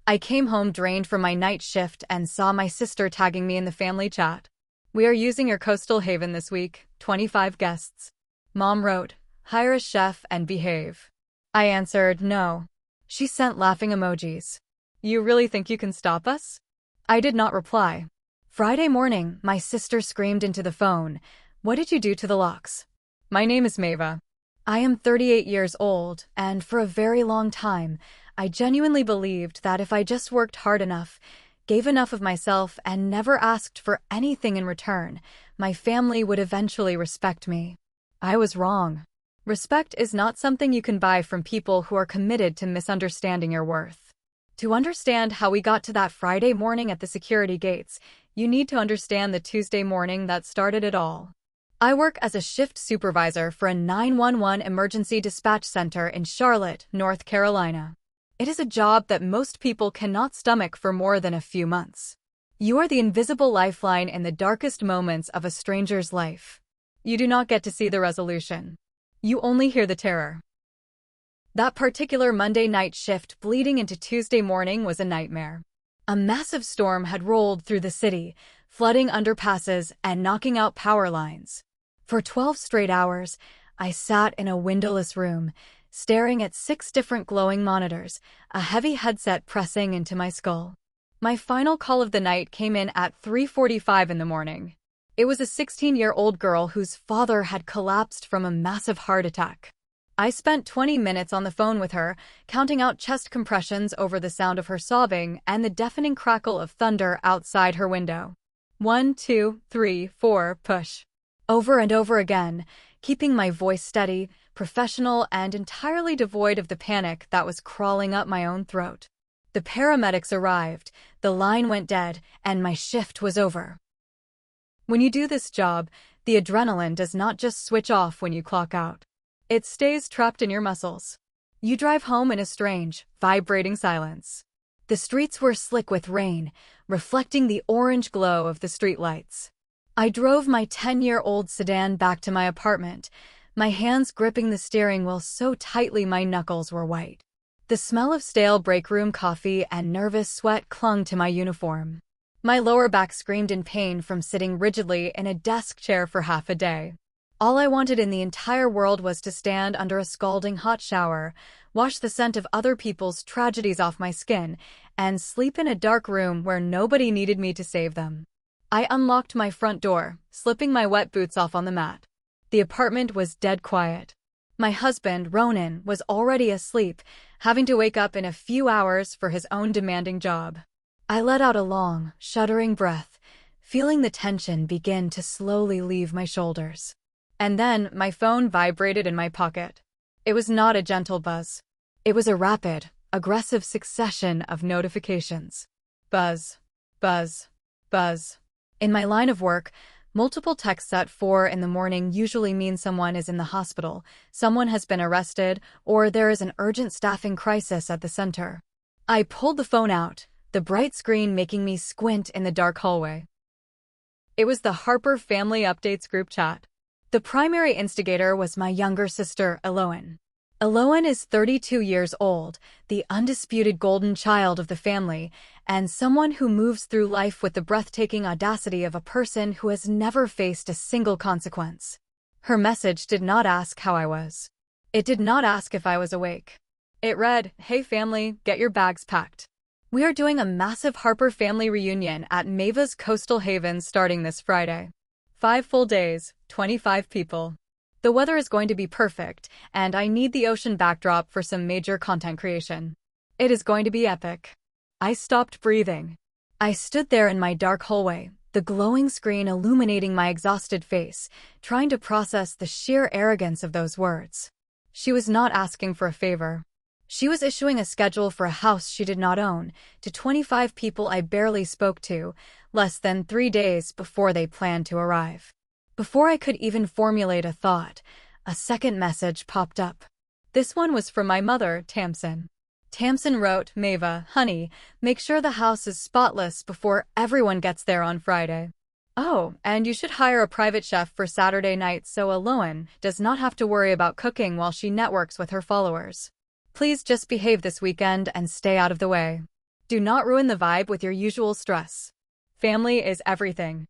I came home drained from my night shift and saw my sister tagging me in the family chat. "We are using your coastal haven this week, 25 guests." Mom wrote, "Hire a chef and behave." I answered, "No." She sent laughing emojis. "You really think you can stop us?" I did not reply. Friday morning, my sister screamed into the phone, "What did you do to the locks?" My name is Mava. I am 38 years old, and for a very long time, I genuinely believed that if I just worked hard enough, gave enough of myself, and never asked for anything in return, my family would eventually respect me. I was wrong. Respect is not something you can buy from people who are committed to misunderstanding your worth. To understand how we got to that Friday morning at the security gates, you need to understand the Tuesday morning that started it all. I work as a shift supervisor for a 911 emergency dispatch center in Charlotte, North Carolina. It is a job that most people cannot stomach for more than a few months. You are the invisible lifeline in the darkest moments of a stranger's life. You do not get to see the resolution. You only hear the terror. That particular Monday night shift bleeding into Tuesday morning was a nightmare. A massive storm had rolled through the city, flooding underpasses and knocking out power lines. For 12 straight hours, I sat in a windowless room, staring at 6 different glowing monitors, a heavy headset pressing into my skull. My final call of the night came in at 3:45 in the morning. It was a 16-year-old girl whose father had collapsed from a massive heart attack. I spent 20 minutes on the phone with her, counting out chest compressions over the sound of her sobbing and the deafening crackle of thunder outside her window. 1, 2, 3, 4, push. Over and over again, keeping my voice steady, professional, and entirely devoid of the panic that was crawling up my own throat. The paramedics arrived, the line went dead, and my shift was over. When you do this job, the adrenaline does not just switch off when you clock out. It stays trapped in your muscles. You drive home in a strange, vibrating silence. The streets were slick with rain, reflecting the orange glow of the streetlights. I drove my 10-year-old sedan back to my apartment, my hands gripping the steering wheel so tightly my knuckles were white. The smell of stale break room coffee and nervous sweat clung to my uniform. My lower back screamed in pain from sitting rigidly in a desk chair for half a day. All I wanted in the entire world was to stand under a scalding hot shower, wash the scent of other people's tragedies off my skin, and sleep in a dark room where nobody needed me to save them. I unlocked my front door, slipping my wet boots off on the mat. The apartment was dead quiet. My husband, Ronan, was already asleep, having to wake up in a few hours for his own demanding job. I let out a long, shuddering breath, feeling the tension begin to slowly leave my shoulders. And then my phone vibrated in my pocket. It was not a gentle buzz. It was a rapid, aggressive succession of notifications. Buzz, buzz, buzz. In my line of work, multiple texts at 4 in the morning usually mean someone is in the hospital, someone has been arrested, or there is an urgent staffing crisis at the center. I pulled the phone out, the bright screen making me squint in the dark hallway. It was the Harper Family Updates group chat. The primary instigator was my younger sister, Eloan. Eloan is 32 years old, the undisputed golden child of the family, and someone who moves through life with the breathtaking audacity of a person who has never faced a single consequence. Her message did not ask how I was. It did not ask if I was awake. It read, "Hey family, get your bags packed. We are doing a massive Harper family reunion at Mava's Coastal Haven starting this Friday. 5 full days, 25 people. The weather is going to be perfect, and I need the ocean backdrop for some major content creation. It is going to be epic." I stopped breathing. I stood there in my dark hallway, the glowing screen illuminating my exhausted face, trying to process the sheer arrogance of those words. She was not asking for a favor. She was issuing a schedule for a house she did not own, to 25 people I barely spoke to, less than 3 days before they planned to arrive. Before I could even formulate a thought, a second message popped up. This one was from my mother, Tamsin. Tamsin wrote, "Mava, honey, make sure the house is spotless before everyone gets there on Friday. Oh, and you should hire a private chef for Saturday night so Eloan does not have to worry about cooking while she networks with her followers. Please just behave this weekend and stay out of the way." Do not ruin the vibe with your usual stress. Family is everything.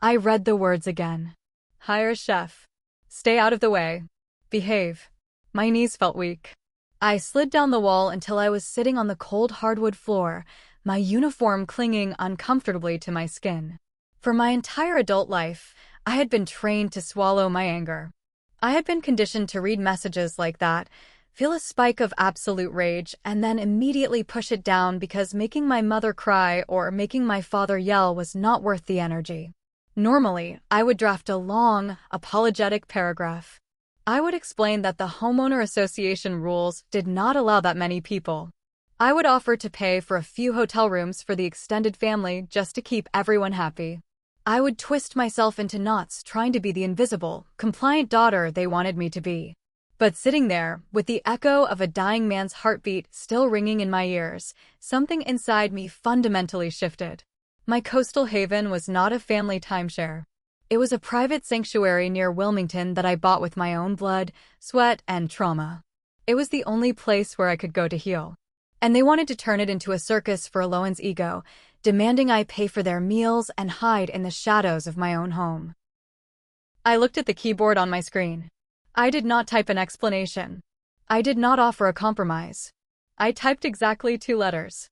I read the words again. Hire a chef. Stay out of the way. Behave. My knees felt weak. I slid down the wall until I was sitting on the cold hardwood floor, my uniform clinging uncomfortably to my skin. For my entire adult life, I had been trained to swallow my anger. I had been conditioned to read messages like that, feel a spike of absolute rage, and then immediately push it down because making my mother cry or making my father yell was not worth the energy. Normally, I would draft a long, apologetic paragraph. I would explain that the homeowner association rules did not allow that many people. I would offer to pay for a few hotel rooms for the extended family just to keep everyone happy. I would twist myself into knots trying to be the invisible, compliant daughter they wanted me to be. But sitting there, with the echo of a dying man's heartbeat still ringing in my ears, something inside me fundamentally shifted. My coastal haven was not a family timeshare. It was a private sanctuary near Wilmington that I bought with my own blood, sweat, and trauma. It was the only place where I could go to heal. And they wanted to turn it into a circus for Alohan's ego, demanding I pay for their meals and hide in the shadows of my own home. I looked at the keyboard on my screen. I did not type an explanation. I did not offer a compromise. I typed exactly 2 letters.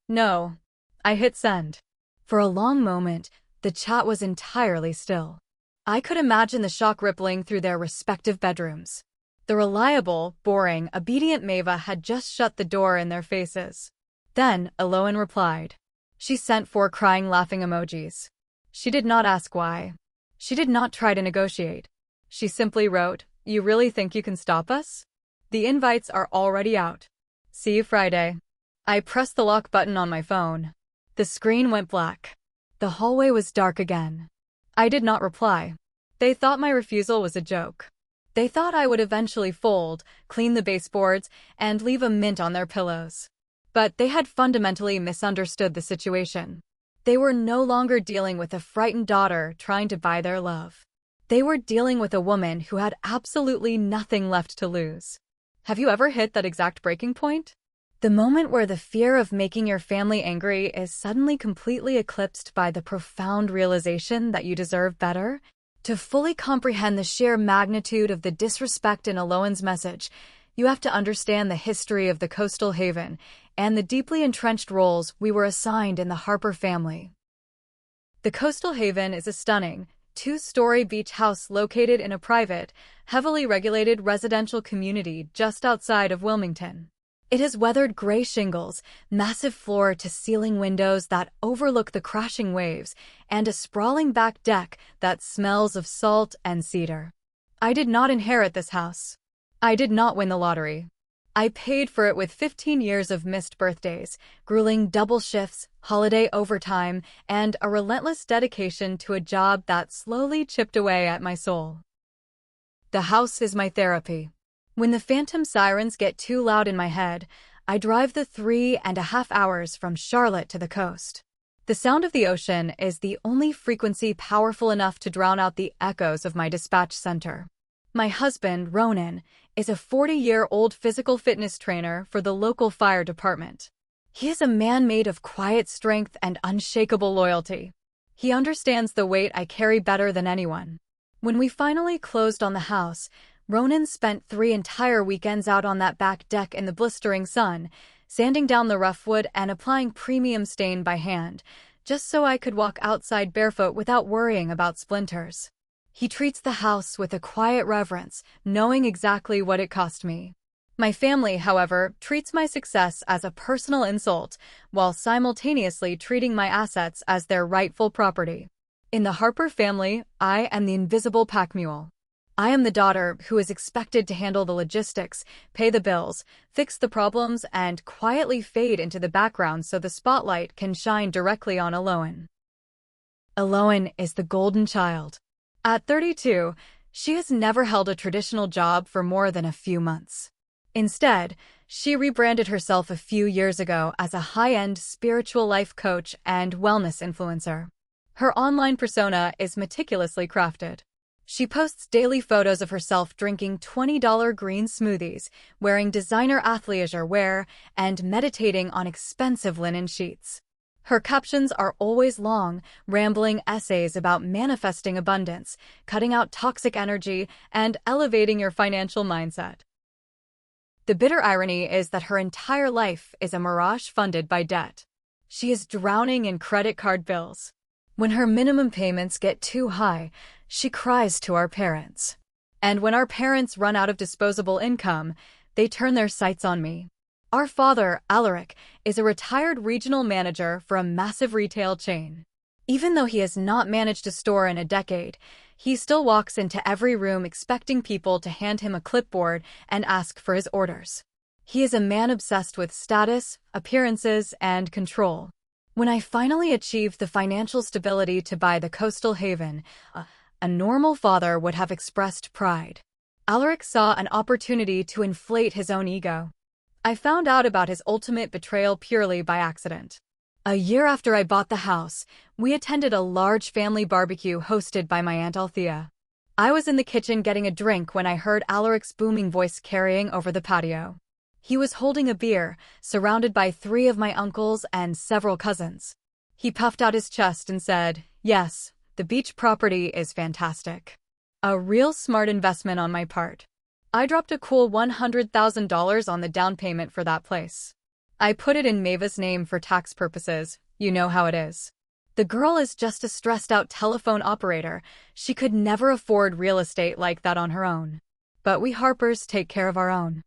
No. I hit send. For a long moment, the chat was entirely still. I could imagine the shock rippling through their respective bedrooms. The reliable, boring, obedient Maeva had just shut the door in their faces. Then, Alohan replied. She sent 4 crying, laughing emojis. She did not ask why. She did not try to negotiate. She simply wrote, "You really think you can stop us? The invites are already out. See you Friday." I pressed the lock button on my phone. The screen went black. The hallway was dark again. I did not reply. They thought my refusal was a joke. They thought I would eventually fold, clean the baseboards, and leave a mint on their pillows. But they had fundamentally misunderstood the situation. They were no longer dealing with a frightened daughter trying to buy their love. They were dealing with a woman who had absolutely nothing left to lose. Have you ever hit that exact breaking point? The moment where the fear of making your family angry is suddenly completely eclipsed by the profound realization that you deserve better? To fully comprehend the sheer magnitude of the disrespect in Alohan's message, you have to understand the history of the coastal haven and the deeply entrenched roles we were assigned in the Harper family. The coastal haven is a stunning, 2-story beach house located in a private, heavily regulated residential community just outside of Wilmington. It has weathered gray shingles, massive floor-to-ceiling windows that overlook the crashing waves, and a sprawling back deck that smells of salt and cedar. I did not inherit this house. I did not win the lottery. I paid for it with 15 years of missed birthdays, grueling double shifts, holiday overtime, and a relentless dedication to a job that slowly chipped away at my soul. The house is my therapy. When the phantom sirens get too loud in my head, I drive the 3.5 hours from Charlotte to the coast. The sound of the ocean is the only frequency powerful enough to drown out the echoes of my dispatch center. My husband, Ronan, is a 40-year-old physical fitness trainer for the local fire department. He is a man made of quiet strength and unshakable loyalty. He understands the weight I carry better than anyone. When we finally closed on the house, Ronan spent 3 entire weekends out on that back deck in the blistering sun, sanding down the rough wood and applying premium stain by hand, just so I could walk outside barefoot without worrying about splinters. He treats the house with a quiet reverence, knowing exactly what it cost me. My family, however, treats my success as a personal insult, while simultaneously treating my assets as their rightful property. In the Harper family, I am the invisible pack mule. I am the daughter who is expected to handle the logistics, pay the bills, fix the problems, and quietly fade into the background so the spotlight can shine directly on Alohan. Alohan is the golden child. At 32, she has never held a traditional job for more than a few months. Instead, she rebranded herself a few years ago as a high-end spiritual life coach and wellness influencer. Her online persona is meticulously crafted. She posts daily photos of herself drinking $20 green smoothies, wearing designer athleisure wear, and meditating on expensive linen sheets. Her captions are always long, rambling essays about manifesting abundance, cutting out toxic energy, and elevating your financial mindset. The bitter irony is that her entire life is a mirage funded by debt. She is drowning in credit card bills. When her minimum payments get too high, she cries to our parents. And when our parents run out of disposable income, they turn their sights on me. Our father, Alaric, is a retired regional manager for a massive retail chain. Even though he has not managed a store in a decade, he still walks into every room expecting people to hand him a clipboard and ask for his orders. He is a man obsessed with status, appearances, and control. When I finally achieved the financial stability to buy the coastal haven, a normal father would have expressed pride. Alaric saw an opportunity to inflate his own ego. I found out about his ultimate betrayal purely by accident. A year after I bought the house, we attended a large family barbecue hosted by my Aunt Althea. I was in the kitchen getting a drink when I heard Alaric's booming voice carrying over the patio. He was holding a beer, surrounded by 3 of my uncles and several cousins. He puffed out his chest and said, "Yes, the beach property is fantastic. A real smart investment on my part." I dropped a cool $100,000 on the down payment for that place. I put it in Mava's name for tax purposes. You know how it is. The girl is just a stressed-out telephone operator. She could never afford real estate like that on her own. But we Harpers take care of our own.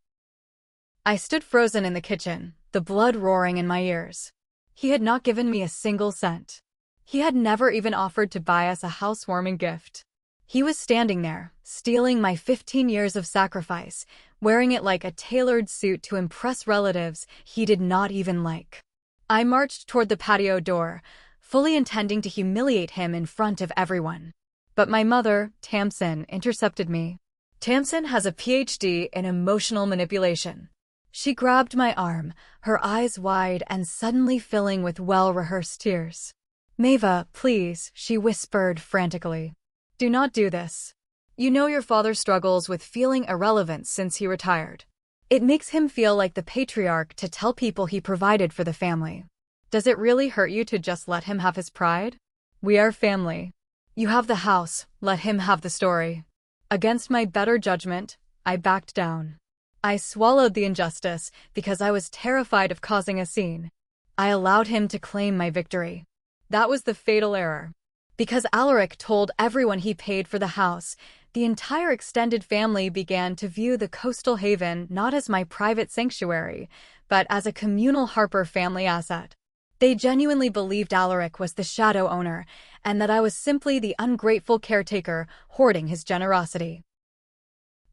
I stood frozen in the kitchen, the blood roaring in my ears. He had not given me a single cent. He had never even offered to buy us a housewarming gift. He was standing there, stealing my 15 years of sacrifice, wearing it like a tailored suit to impress relatives he did not even like. I marched toward the patio door, fully intending to humiliate him in front of everyone. But my mother, Tamsin, intercepted me. Tamsin has a PhD in emotional manipulation. She grabbed my arm, her eyes wide and suddenly filling with well-rehearsed tears. "Mava, please," she whispered frantically. "Do not do this. You know your father struggles with feeling irrelevant since he retired. It makes him feel like the patriarch to tell people he provided for the family. Does it really hurt you to just let him have his pride? We are family. You have the house, let him have the story." Against my better judgment, I backed down. I swallowed the injustice because I was terrified of causing a scene. I allowed him to claim my victory. That was the fatal error. Because Alaric told everyone he paid for the house, the entire extended family began to view the coastal haven not as my private sanctuary, but as a communal Harper family asset. They genuinely believed Alaric was the shadow owner, and that I was simply the ungrateful caretaker hoarding his generosity.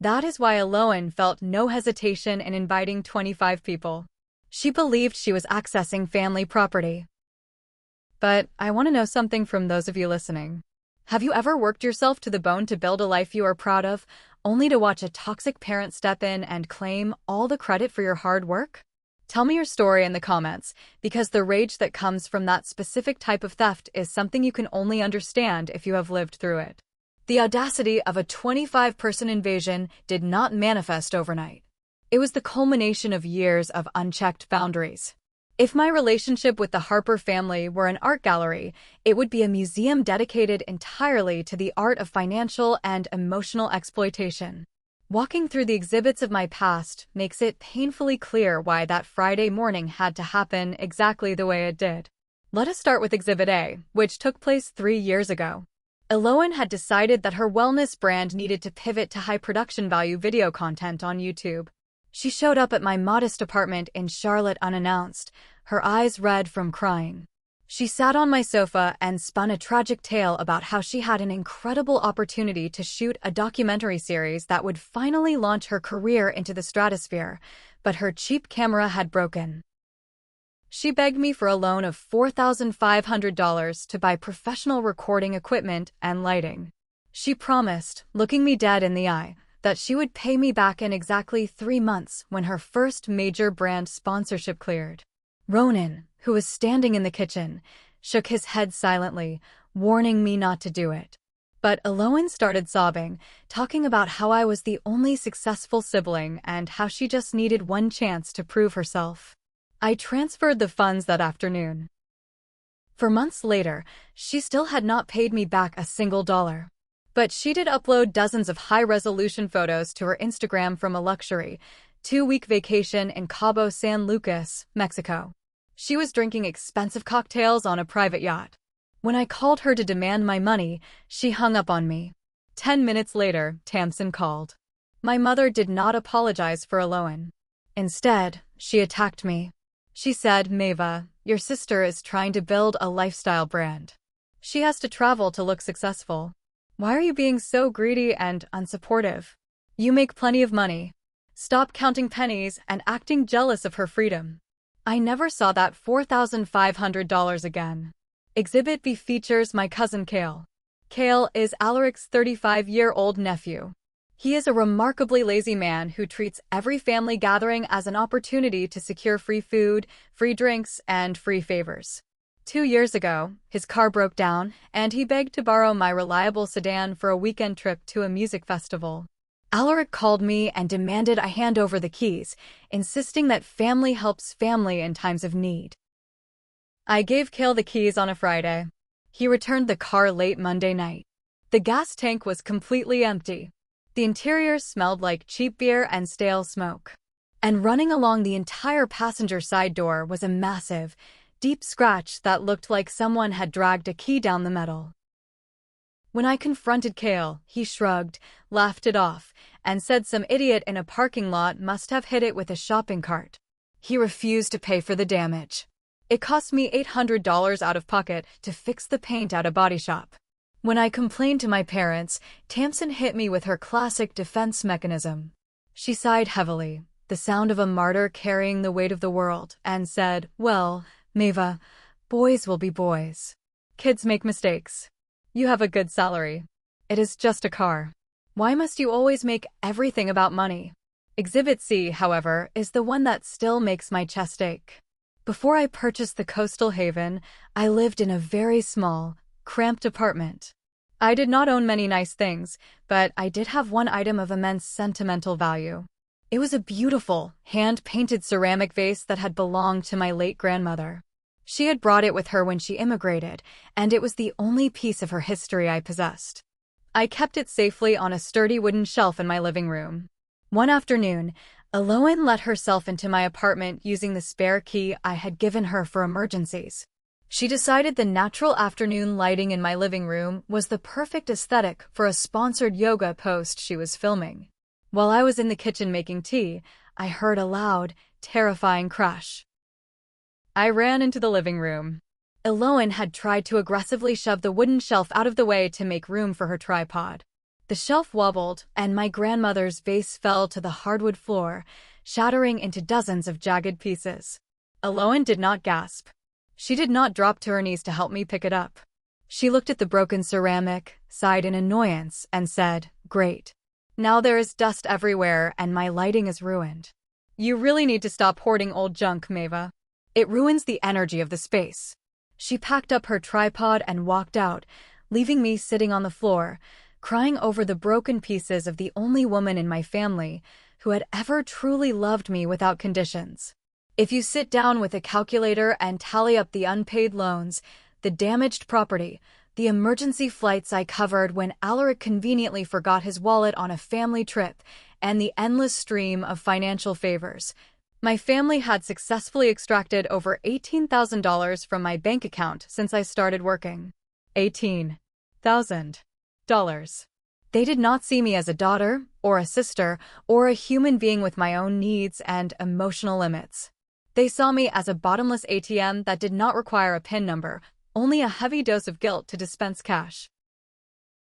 That is why Eloan felt no hesitation in inviting 25 people. She believed she was accessing family property. But I want to know something from those of you listening. Have you ever worked yourself to the bone to build a life you are proud of, only to watch a toxic parent step in and claim all the credit for your hard work? Tell me your story in the comments, because the rage that comes from that specific type of theft is something you can only understand if you have lived through it. The audacity of a 25-person invasion did not manifest overnight. It was the culmination of years of unchecked boundaries. If my relationship with the Harper family were an art gallery, it would be a museum dedicated entirely to the art of financial and emotional exploitation. Walking through the exhibits of my past makes it painfully clear why that Friday morning had to happen exactly the way it did. Let us start with Exhibit A, which took place 3 years ago. Eloan had decided that her wellness brand needed to pivot to high production value video content on YouTube. She showed up at my modest apartment in Charlotte unannounced, her eyes red from crying. She sat on my sofa and spun a tragic tale about how she had an incredible opportunity to shoot a documentary series that would finally launch her career into the stratosphere, but her cheap camera had broken. She begged me for a loan of $4,500 to buy professional recording equipment and lighting. She promised, looking me dead in the eye, that she would pay me back in exactly 3 months when her first major brand sponsorship cleared. Ronan, who was standing in the kitchen, shook his head silently, warning me not to do it. But Eloin started sobbing, talking about how I was the only successful sibling and how she just needed one chance to prove herself. I transferred the funds that afternoon. For months later, she still had not paid me back a single dollar. But she did upload dozens of high-resolution photos to her Instagram from a luxury, 2-week vacation in Cabo San Lucas, Mexico. She was drinking expensive cocktails on a private yacht. When I called her to demand my money, she hung up on me. 10 minutes later, Tamsin called. My mother did not apologize for Eloin. Instead, she attacked me. She said, "Maeva, your sister is trying to build a lifestyle brand. She has to travel to look successful. Why are you being so greedy and unsupportive? You make plenty of money. Stop counting pennies and acting jealous of her freedom." I never saw that $4,500 again. Exhibit B features my cousin Kale. Kale is Alaric's 35-year-old nephew. He is a remarkably lazy man who treats every family gathering as an opportunity to secure free food, free drinks, and free favors. 2 years ago, his car broke down, and he begged to borrow my reliable sedan for a weekend trip to a music festival. Alaric called me and demanded I hand over the keys, insisting that family helps family in times of need. I gave Kale the keys on a Friday. He returned the car late Monday night. The gas tank was completely empty. The interior smelled like cheap beer and stale smoke. And running along the entire passenger side door was a massive, deep scratch that looked like someone had dragged a key down the metal. When I confronted Kale, he shrugged, laughed it off, and said some idiot in a parking lot must have hit it with a shopping cart. He refused to pay for the damage. It cost me $800 out of pocket to fix the paint at a body shop. When I complained to my parents, Tamsin hit me with her classic defense mechanism. She sighed heavily, the sound of a martyr carrying the weight of the world, and said, "Well, Maeva, boys will be boys. Kids make mistakes. You have a good salary. It is just a car. Why must you always make everything about money?" Exhibit C, however, is the one that still makes my chest ache. Before I purchased the coastal haven, I lived in a very small, cramped apartment. I did not own many nice things, but I did have one item of immense sentimental value. It was a beautiful, hand-painted ceramic vase that had belonged to my late grandmother. She had brought it with her when she immigrated, and it was the only piece of her history I possessed. I kept it safely on a sturdy wooden shelf in my living room. One afternoon, Eloin let herself into my apartment using the spare key I had given her for emergencies. She decided the natural afternoon lighting in my living room was the perfect aesthetic for a sponsored yoga post she was filming. While I was in the kitchen making tea, I heard a loud, terrifying crash. I ran into the living room. Eloin had tried to aggressively shove the wooden shelf out of the way to make room for her tripod. The shelf wobbled, and my grandmother's vase fell to the hardwood floor, shattering into dozens of jagged pieces. Eloin did not gasp. She did not drop to her knees to help me pick it up. She looked at the broken ceramic, sighed in annoyance, and said, "Great. Now there is dust everywhere and my lighting is ruined. You really need to stop hoarding old junk, Maeva. It ruins the energy of the space." She packed up her tripod and walked out, leaving me sitting on the floor, crying over the broken pieces of the only woman in my family who had ever truly loved me without conditions. If you sit down with a calculator and tally up the unpaid loans, the damaged property, the emergency flights I covered when Alaric conveniently forgot his wallet on a family trip, and the endless stream of financial favors, my family had successfully extracted over $18,000 from my bank account since I started working. $18,000. They did not see me as a daughter, or a sister, or a human being with my own needs and emotional limits. They saw me as a bottomless ATM that did not require a PIN number, only a heavy dose of guilt to dispense cash.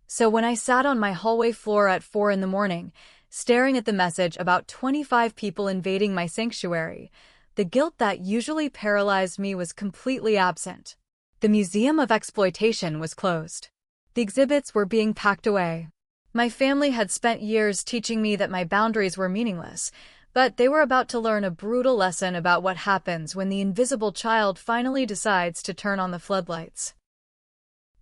So when I sat on my hallway floor at 4 in the morning, staring at the message about 25 people invading my sanctuary, the guilt that usually paralyzed me was completely absent. The Museum of Exploitation was closed. The exhibits were being packed away. My family had spent years teaching me that my boundaries were meaningless, but they were about to learn a brutal lesson about what happens when the invisible child finally decides to turn on the floodlights.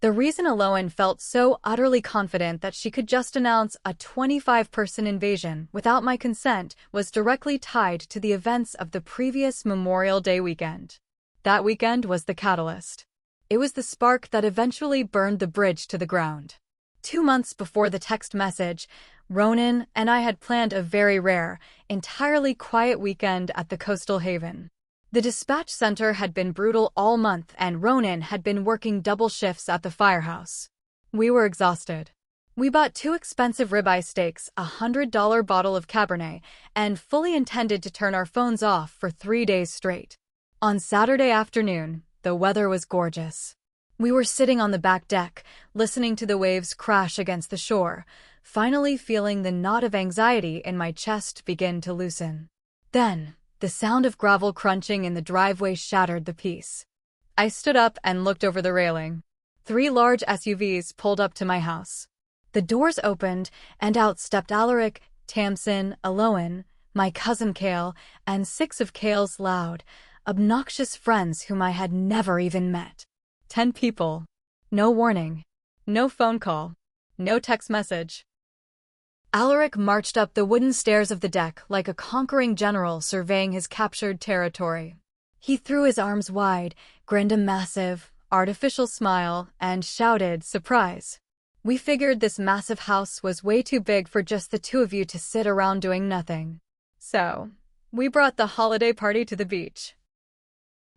The reason Aloan felt so utterly confident that she could just announce a 25-person invasion without my consent was directly tied to the events of the previous Memorial Day weekend. That weekend was the catalyst. It was the spark that eventually burned the bridge to the ground. 2 months before the text message, Ronan and I had planned a very rare, entirely quiet weekend at the coastal haven. The dispatch center had been brutal all month and Ronan had been working double shifts at the firehouse. We were exhausted. We bought 2 expensive ribeye steaks, a $100 bottle of Cabernet, and fully intended to turn our phones off for 3 days straight. On Saturday afternoon, the weather was gorgeous. We were sitting on the back deck, listening to the waves crash against the shore, finally feeling the knot of anxiety in my chest begin to loosen. Then, the sound of gravel crunching in the driveway shattered the peace. I stood up and looked over the railing. 3 large SUVs pulled up to my house. The doors opened, and out stepped Alaric, Tamsin, Aloan, my cousin Kale, and 6 of Kale's loud, obnoxious friends whom I had never even met. 10 people. No warning. No phone call. No text message. Alaric marched up the wooden stairs of the deck like a conquering general surveying his captured territory. He threw his arms wide, grinned a massive, artificial smile, and shouted, "Surprise!" We figured this massive house was way too big for just the 2 of you to sit around doing nothing. So, we brought the holiday party to the beach.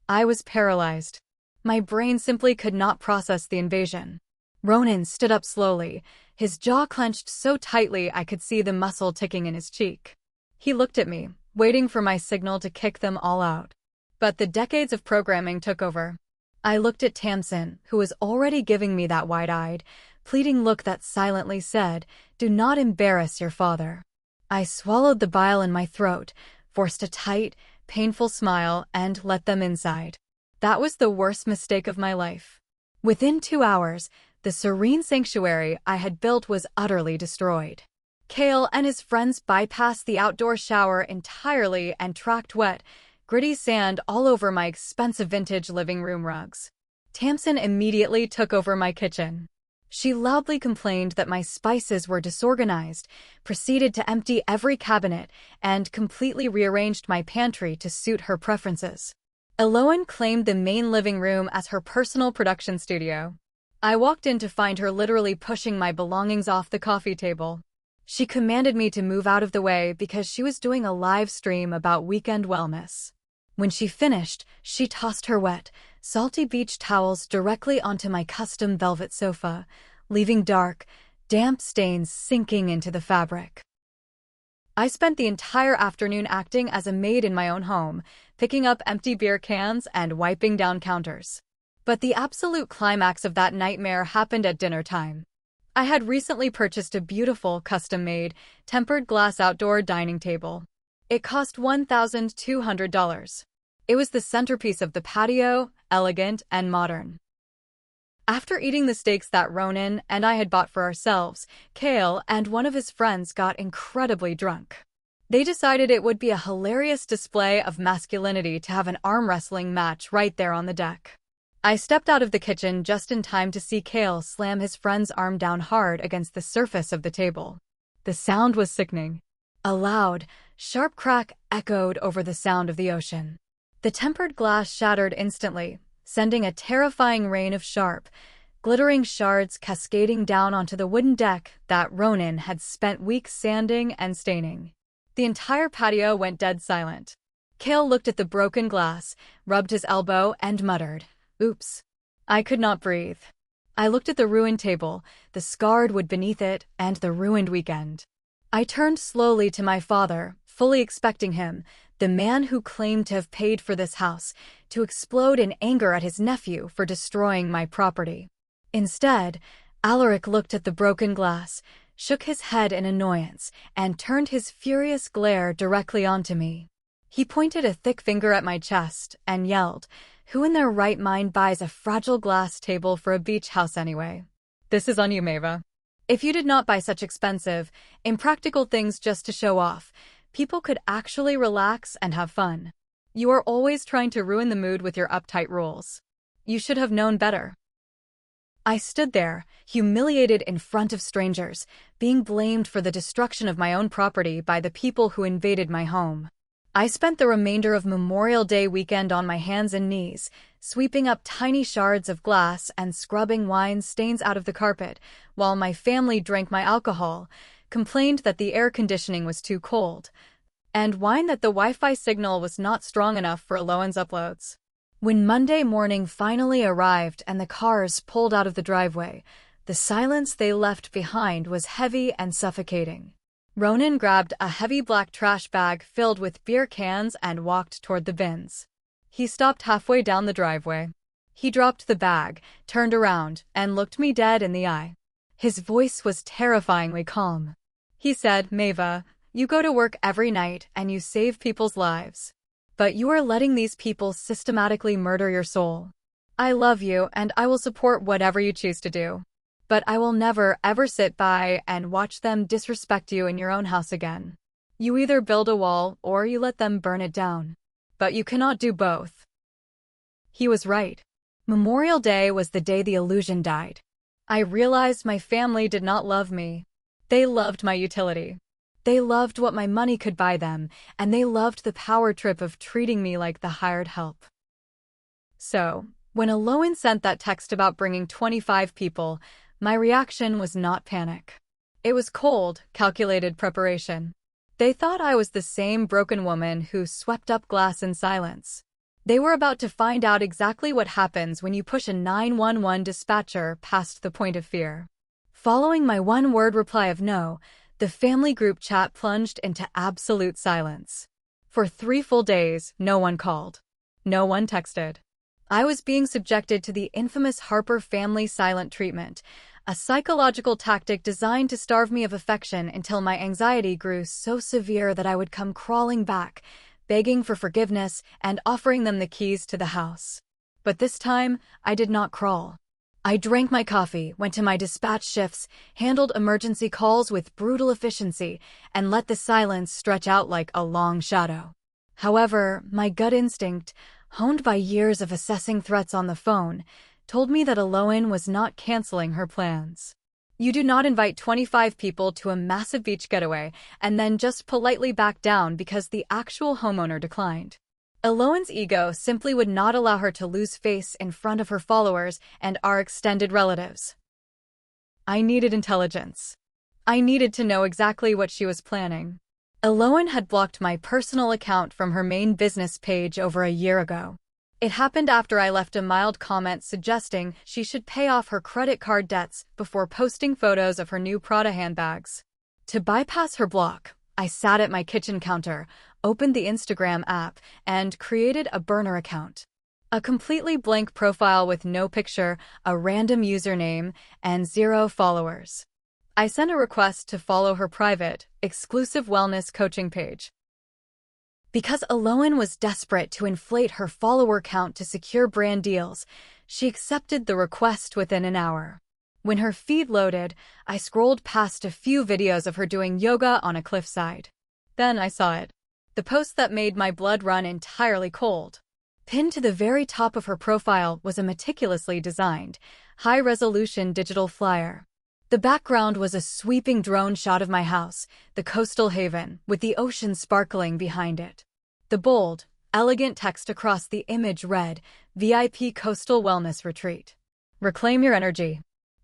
I was paralyzed. My brain simply could not process the invasion. Ronan stood up slowly, his jaw clenched so tightly I could see the muscle ticking in his cheek. He looked at me, waiting for my signal to kick them all out. But the decades of programming took over. I looked at Tamsin, who was already giving me that wide-eyed, pleading look that silently said, "Do not embarrass your father." I swallowed the bile in my throat, forced a tight, painful smile, and let them inside. That was the worst mistake of my life. Within 2 hours, the serene sanctuary I had built was utterly destroyed. Kale and his friends bypassed the outdoor shower entirely and tracked wet, gritty sand all over my expensive vintage living room rugs. Tamsin immediately took over my kitchen. She loudly complained that my spices were disorganized, proceeded to empty every cabinet, and completely rearranged my pantry to suit her preferences. Aloan claimed the main living room as her personal production studio. I walked in to find her literally pushing my belongings off the coffee table. She commanded me to move out of the way because she was doing a live stream about weekend wellness. When she finished, she tossed her wet, salty beach towels directly onto my custom velvet sofa, leaving dark, damp stains sinking into the fabric. I spent the entire afternoon acting as a maid in my own home, picking up empty beer cans and wiping down counters. But the absolute climax of that nightmare happened at dinner time. I had recently purchased a beautiful, custom-made, tempered glass outdoor dining table. It cost $1,200. It was the centerpiece of the patio, elegant and modern. After eating the steaks that Ronan and I had bought for ourselves, Kale and one of his friends got incredibly drunk. They decided it would be a hilarious display of masculinity to have an arm wrestling match right there on the deck. I stepped out of the kitchen just in time to see Kale slam his friend's arm down hard against the surface of the table. The sound was sickening. A loud, sharp crack echoed over the sound of the ocean. The tempered glass shattered instantly, sending a terrifying rain of sharp, glittering shards cascading down onto the wooden deck that Ronan had spent weeks sanding and staining. The entire patio went dead silent. Kale looked at the broken glass, rubbed his elbow, and muttered, "Oops." I could not breathe. I looked at the ruined table, the scarred wood beneath it, and the ruined weekend. I turned slowly to my father, fully expecting him, the man who claimed to have paid for this house, to explode in anger at his nephew for destroying my property. Instead, Alaric looked at the broken glass, shook his head in annoyance, and turned his furious glare directly onto me. He pointed a thick finger at my chest and yelled, "Who in their right mind buys a fragile glass table for a beach house anyway? This is on you, Maeva. If you did not buy such expensive, impractical things just to show off, people could actually relax and have fun. You are always trying to ruin the mood with your uptight rules. You should have known better." I stood there, humiliated in front of strangers, being blamed for the destruction of my own property by the people who invaded my home. I spent the remainder of Memorial Day weekend on my hands and knees, sweeping up tiny shards of glass and scrubbing wine stains out of the carpet, while my family drank my alcohol, complained that the air conditioning was too cold, and whined that the Wi-Fi signal was not strong enough for Alohan's uploads. When Monday morning finally arrived and the cars pulled out of the driveway, the silence they left behind was heavy and suffocating. Ronan grabbed a heavy black trash bag filled with beer cans and walked toward the bins. He stopped halfway down the driveway. He dropped the bag, turned around, and looked me dead in the eye. His voice was terrifyingly calm. He said, "Maeva, you go to work every night and you save people's lives. But you are letting these people systematically murder your soul. I love you and I will support whatever you choose to do. But I will never, ever sit by and watch them disrespect you in your own house again. You either build a wall or you let them burn it down. But you cannot do both." He was right. Memorial Day was the day the illusion died. I realized my family did not love me. They loved my utility. They loved what my money could buy them, and they loved the power trip of treating me like the hired help. So, when Alohan sent that text about bringing 25 people, my reaction was not panic. It was cold, calculated preparation. They thought I was the same broken woman who swept up glass in silence. They were about to find out exactly what happens when you push a 911 dispatcher past the point of fear. Following my one-word reply of no, the family group chat plunged into absolute silence. For 3 full days, no one called. No one texted. I was being subjected to the infamous Harper family silent treatment, a psychological tactic designed to starve me of affection until my anxiety grew so severe that I would come crawling back, begging for forgiveness and offering them the keys to the house. But this time, I did not crawl. I drank my coffee, went to my dispatch shifts, handled emergency calls with brutal efficiency, and let the silence stretch out like a long shadow. However, my gut instinct, honed by years of assessing threats on the phone, told me that Alohan was not canceling her plans. You do not invite 25 people to a massive beach getaway and then just politely back down because the actual homeowner declined. Alohan's ego simply would not allow her to lose face in front of her followers and our extended relatives. I needed intelligence. I needed to know exactly what she was planning. Alohan had blocked my personal account from her main business page over a year ago. It happened after I left a mild comment suggesting she should pay off her credit card debts before posting photos of her new Prada handbags. To bypass her block, I sat at my kitchen counter, opened the Instagram app, and created a burner account. A completely blank profile with no picture, a random username, and 0 followers. I sent a request to follow her private, exclusive wellness coaching page. Because Alohan was desperate to inflate her follower count to secure brand deals, she accepted the request within an hour. When her feed loaded, I scrolled past a few videos of her doing yoga on a cliffside. Then I saw it. The post that made my blood run entirely cold. Pinned to the very top of her profile was a meticulously designed, high-resolution digital flyer. The background was a sweeping drone shot of my house, the coastal haven, with the ocean sparkling behind it. The bold, elegant text across the image read, "VIP Coastal Wellness Retreat. Reclaim your energy."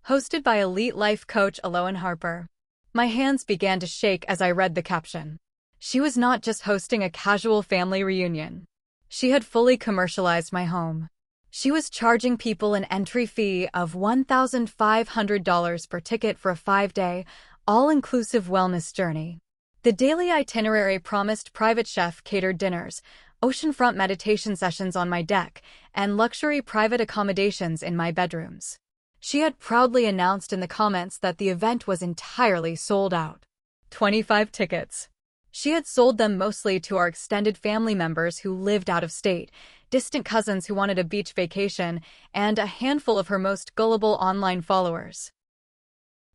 Hosted by elite life coach Alohan Harper. My hands began to shake as I read the caption. She was not just hosting a casual family reunion. She had fully commercialized my home. She was charging people an entry fee of $1,500 per ticket for a 5-day, all-inclusive wellness journey. The daily itinerary promised private chef-catered dinners, oceanfront meditation sessions on my deck, and luxury private accommodations in my bedrooms. She had proudly announced in the comments that the event was entirely sold out. 25 tickets. She had sold them mostly to our extended family members who lived out of state, distant cousins who wanted a beach vacation, and a handful of her most gullible online followers.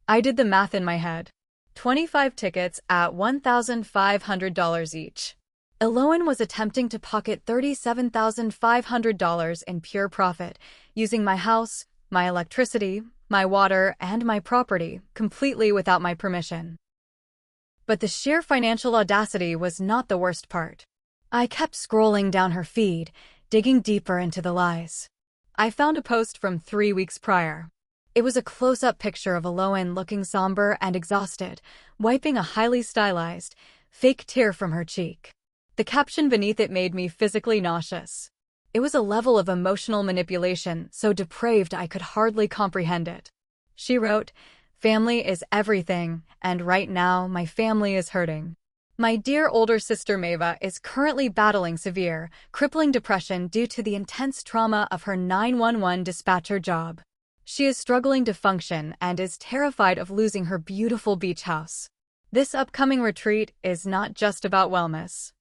I did the math in my head. 25 tickets at $1,500 each. Alohan was attempting to pocket $37,500 in pure profit, using my house, my electricity, my water, and my property, completely without my permission. But the sheer financial audacity was not the worst part. I kept scrolling down her feed, digging deeper into the lies. I found a post from 3 weeks prior. It was a close-up picture of Aloan looking somber and exhausted, wiping a highly stylized, fake tear from her cheek. The caption beneath it made me physically nauseous. It was a level of emotional manipulation so depraved I could hardly comprehend it. She wrote, "Family is everything, and right now my family is hurting. My dear older sister Mava is currently battling severe, crippling depression due to the intense trauma of her 911 dispatcher job. She is struggling to function and is terrified of losing her beautiful beach house. This upcoming retreat is not just about wellness.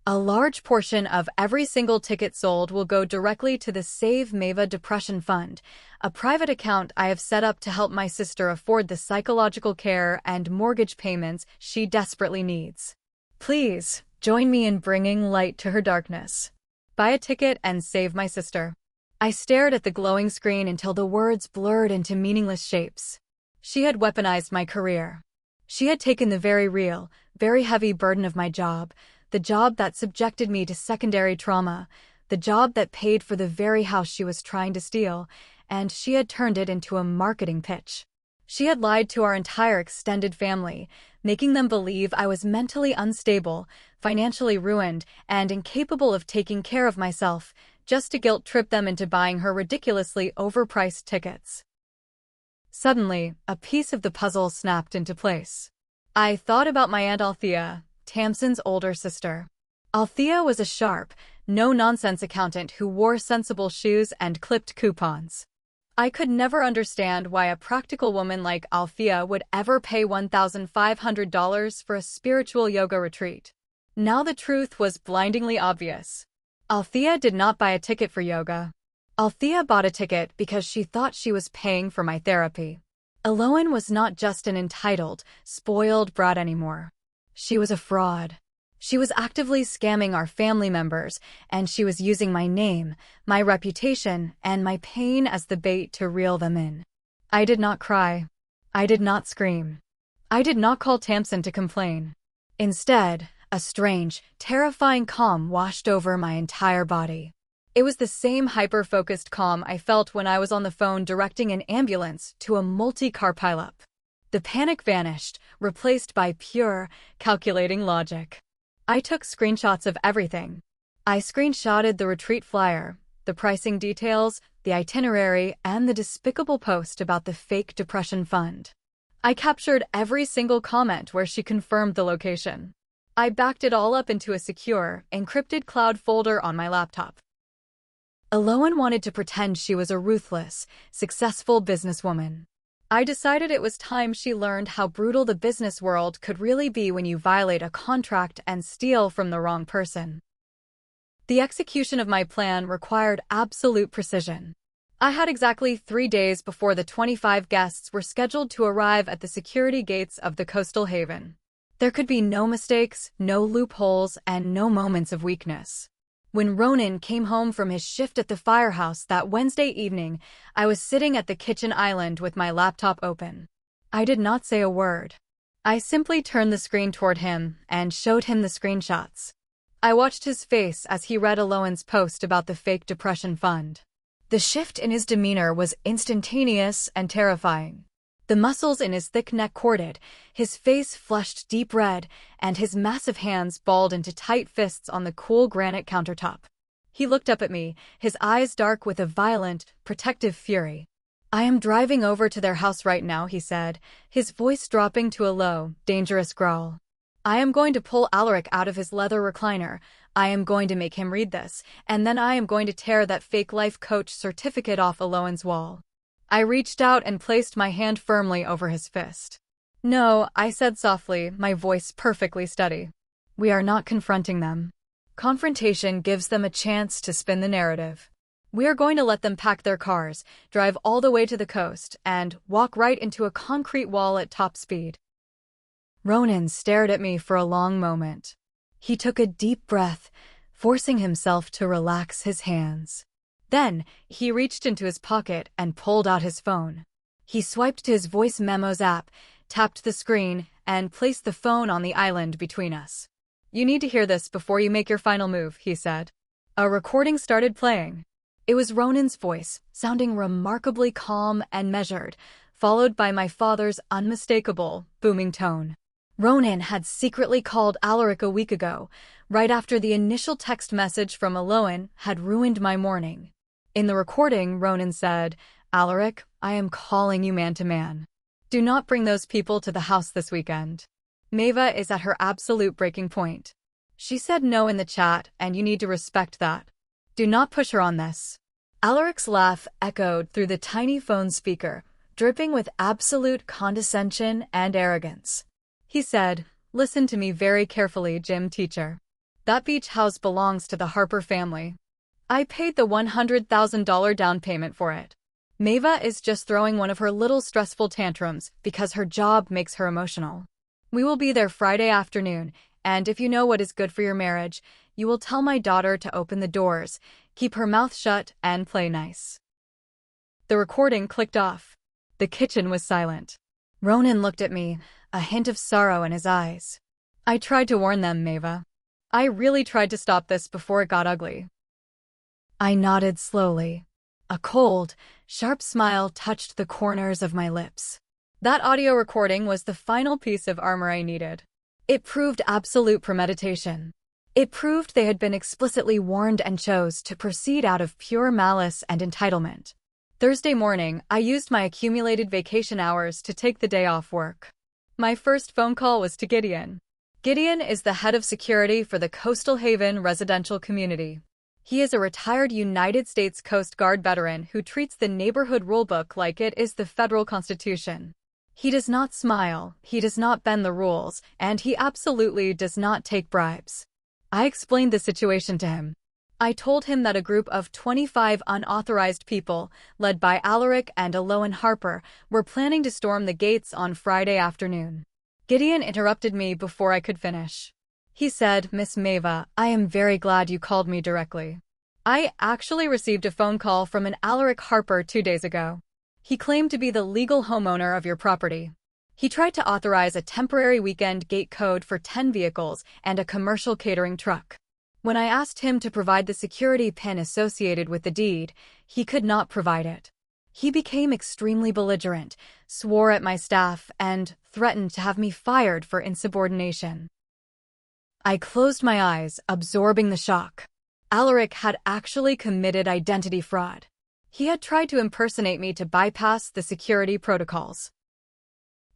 A large portion of every single ticket sold will go directly to the Save Mava Depression Fund, a private account I have set up to help my sister afford the psychological care and mortgage payments she desperately needs. Please, join me in bringing light to her darkness. Buy a ticket and save my sister." I stared at the glowing screen until the words blurred into meaningless shapes. She had weaponized my career. She had taken the very real, very heavy burden of my job, the job that subjected me to secondary trauma, the job that paid for the very house she was trying to steal, and she had turned it into a marketing pitch. She had lied to our entire extended family, making them believe I was mentally unstable, financially ruined, and incapable of taking care of myself, just to guilt-trip them into buying her ridiculously overpriced tickets. Suddenly, a piece of the puzzle snapped into place. I thought about my Aunt Althea, Tamsin's older sister. Althea was a sharp, no-nonsense accountant who wore sensible shoes and clipped coupons. I could never understand why a practical woman like Althea would ever pay $1,500 for a spiritual yoga retreat. Now the truth was blindingly obvious. Althea did not buy a ticket for yoga. Althea bought a ticket because she thought she was paying for my therapy. Aloan was not just an entitled, spoiled brat anymore. She was a fraud. She was actively scamming our family members, and she was using my name, my reputation, and my pain as the bait to reel them in. I did not cry. I did not scream. I did not call Tamsin to complain. Instead, a strange, terrifying calm washed over my entire body. It was the same hyper-focused calm I felt when I was on the phone directing an ambulance to a multi-car pileup. The panic vanished, replaced by pure, calculating logic. I took screenshots of everything. I screenshotted the retreat flyer, the pricing details, the itinerary, and the despicable post about the fake depression fund. I captured every single comment where she confirmed the location. I backed it all up into a secure, encrypted cloud folder on my laptop. Aloan wanted to pretend she was a ruthless, successful businesswoman. I decided it was time she learned how brutal the business world could really be when you violate a contract and steal from the wrong person. The execution of my plan required absolute precision. I had exactly 3 days before the 25 guests were scheduled to arrive at the security gates of the coastal haven. There could be no mistakes, no loopholes, and no moments of weakness. When Ronan came home from his shift at the firehouse that Wednesday evening, I was sitting at the kitchen island with my laptop open. I did not say a word. I simply turned the screen toward him and showed him the screenshots. I watched his face as he read Aloan's post about the fake depression fund. The shift in his demeanor was instantaneous and terrifying. The muscles in his thick neck corded, his face flushed deep red, and his massive hands balled into tight fists on the cool granite countertop. He looked up at me, his eyes dark with a violent, protective fury. "I am driving over to their house right now," he said, his voice dropping to a low, dangerous growl. "I am going to pull Alaric out of his leather recliner. I am going to make him read this, and then I am going to tear that fake life coach certificate off Aloan's wall." I reached out and placed my hand firmly over his fist. "No," I said softly, my voice perfectly steady. "We are not confronting them. Confrontation gives them a chance to spin the narrative. We are going to let them pack their cars, drive all the way to the coast, and walk right into a concrete wall at top speed." Ronan stared at me for a long moment. He took a deep breath, forcing himself to relax his hands. Then, he reached into his pocket and pulled out his phone. He swiped to his voice memos app, tapped the screen, and placed the phone on the island between us. "You need to hear this before you make your final move," he said. A recording started playing. It was Ronan's voice, sounding remarkably calm and measured, followed by my father's unmistakable, booming tone. Ronan had secretly called Alaric a week ago, right after the initial text message from Aloan had ruined my morning. In the recording, Ronan said, "Alaric, I am calling you man to man. Do not bring those people to the house this weekend. Maeva is at her absolute breaking point. She said no in the chat, and you need to respect that. Do not push her on this." Alaric's laugh echoed through the tiny phone speaker, dripping with absolute condescension and arrogance. He said, "Listen to me very carefully, gym teacher. That beach house belongs to the Harper family. I paid the $100,000 down payment for it. Maeva is just throwing one of her little stressful tantrums because her job makes her emotional. We will be there Friday afternoon, and if you know what is good for your marriage, you will tell my daughter to open the doors, keep her mouth shut, and play nice." The recording clicked off. The kitchen was silent. Ronan looked at me, a hint of sorrow in his eyes. "I tried to warn them, Maeva. I really tried to stop this before it got ugly." I nodded slowly. A cold, sharp smile touched the corners of my lips. That audio recording was the final piece of armor I needed. It proved absolute premeditation. It proved they had been explicitly warned and chose to proceed out of pure malice and entitlement. Thursday morning, I used my accumulated vacation hours to take the day off work. My first phone call was to Gideon. Gideon is the head of security for the Coastal Haven residential community. He is a retired United States Coast Guard veteran who treats the neighborhood rulebook like it is the federal constitution. He does not smile, he does not bend the rules, and he absolutely does not take bribes. I explained the situation to him. I told him that a group of 25 unauthorized people, led by Alaric and Aloan Harper, were planning to storm the gates on Friday afternoon. Gideon interrupted me before I could finish. He said, "Miss Maeva, I am very glad you called me directly. I actually received a phone call from an Alaric Harper 2 days ago. He claimed to be the legal homeowner of your property. He tried to authorize a temporary weekend gate code for 10 vehicles and a commercial catering truck. When I asked him to provide the security pin associated with the deed, he could not provide it. He became extremely belligerent, swore at my staff, and threatened to have me fired for insubordination." I closed my eyes, absorbing the shock. Alaric had actually committed identity fraud. He had tried to impersonate me to bypass the security protocols.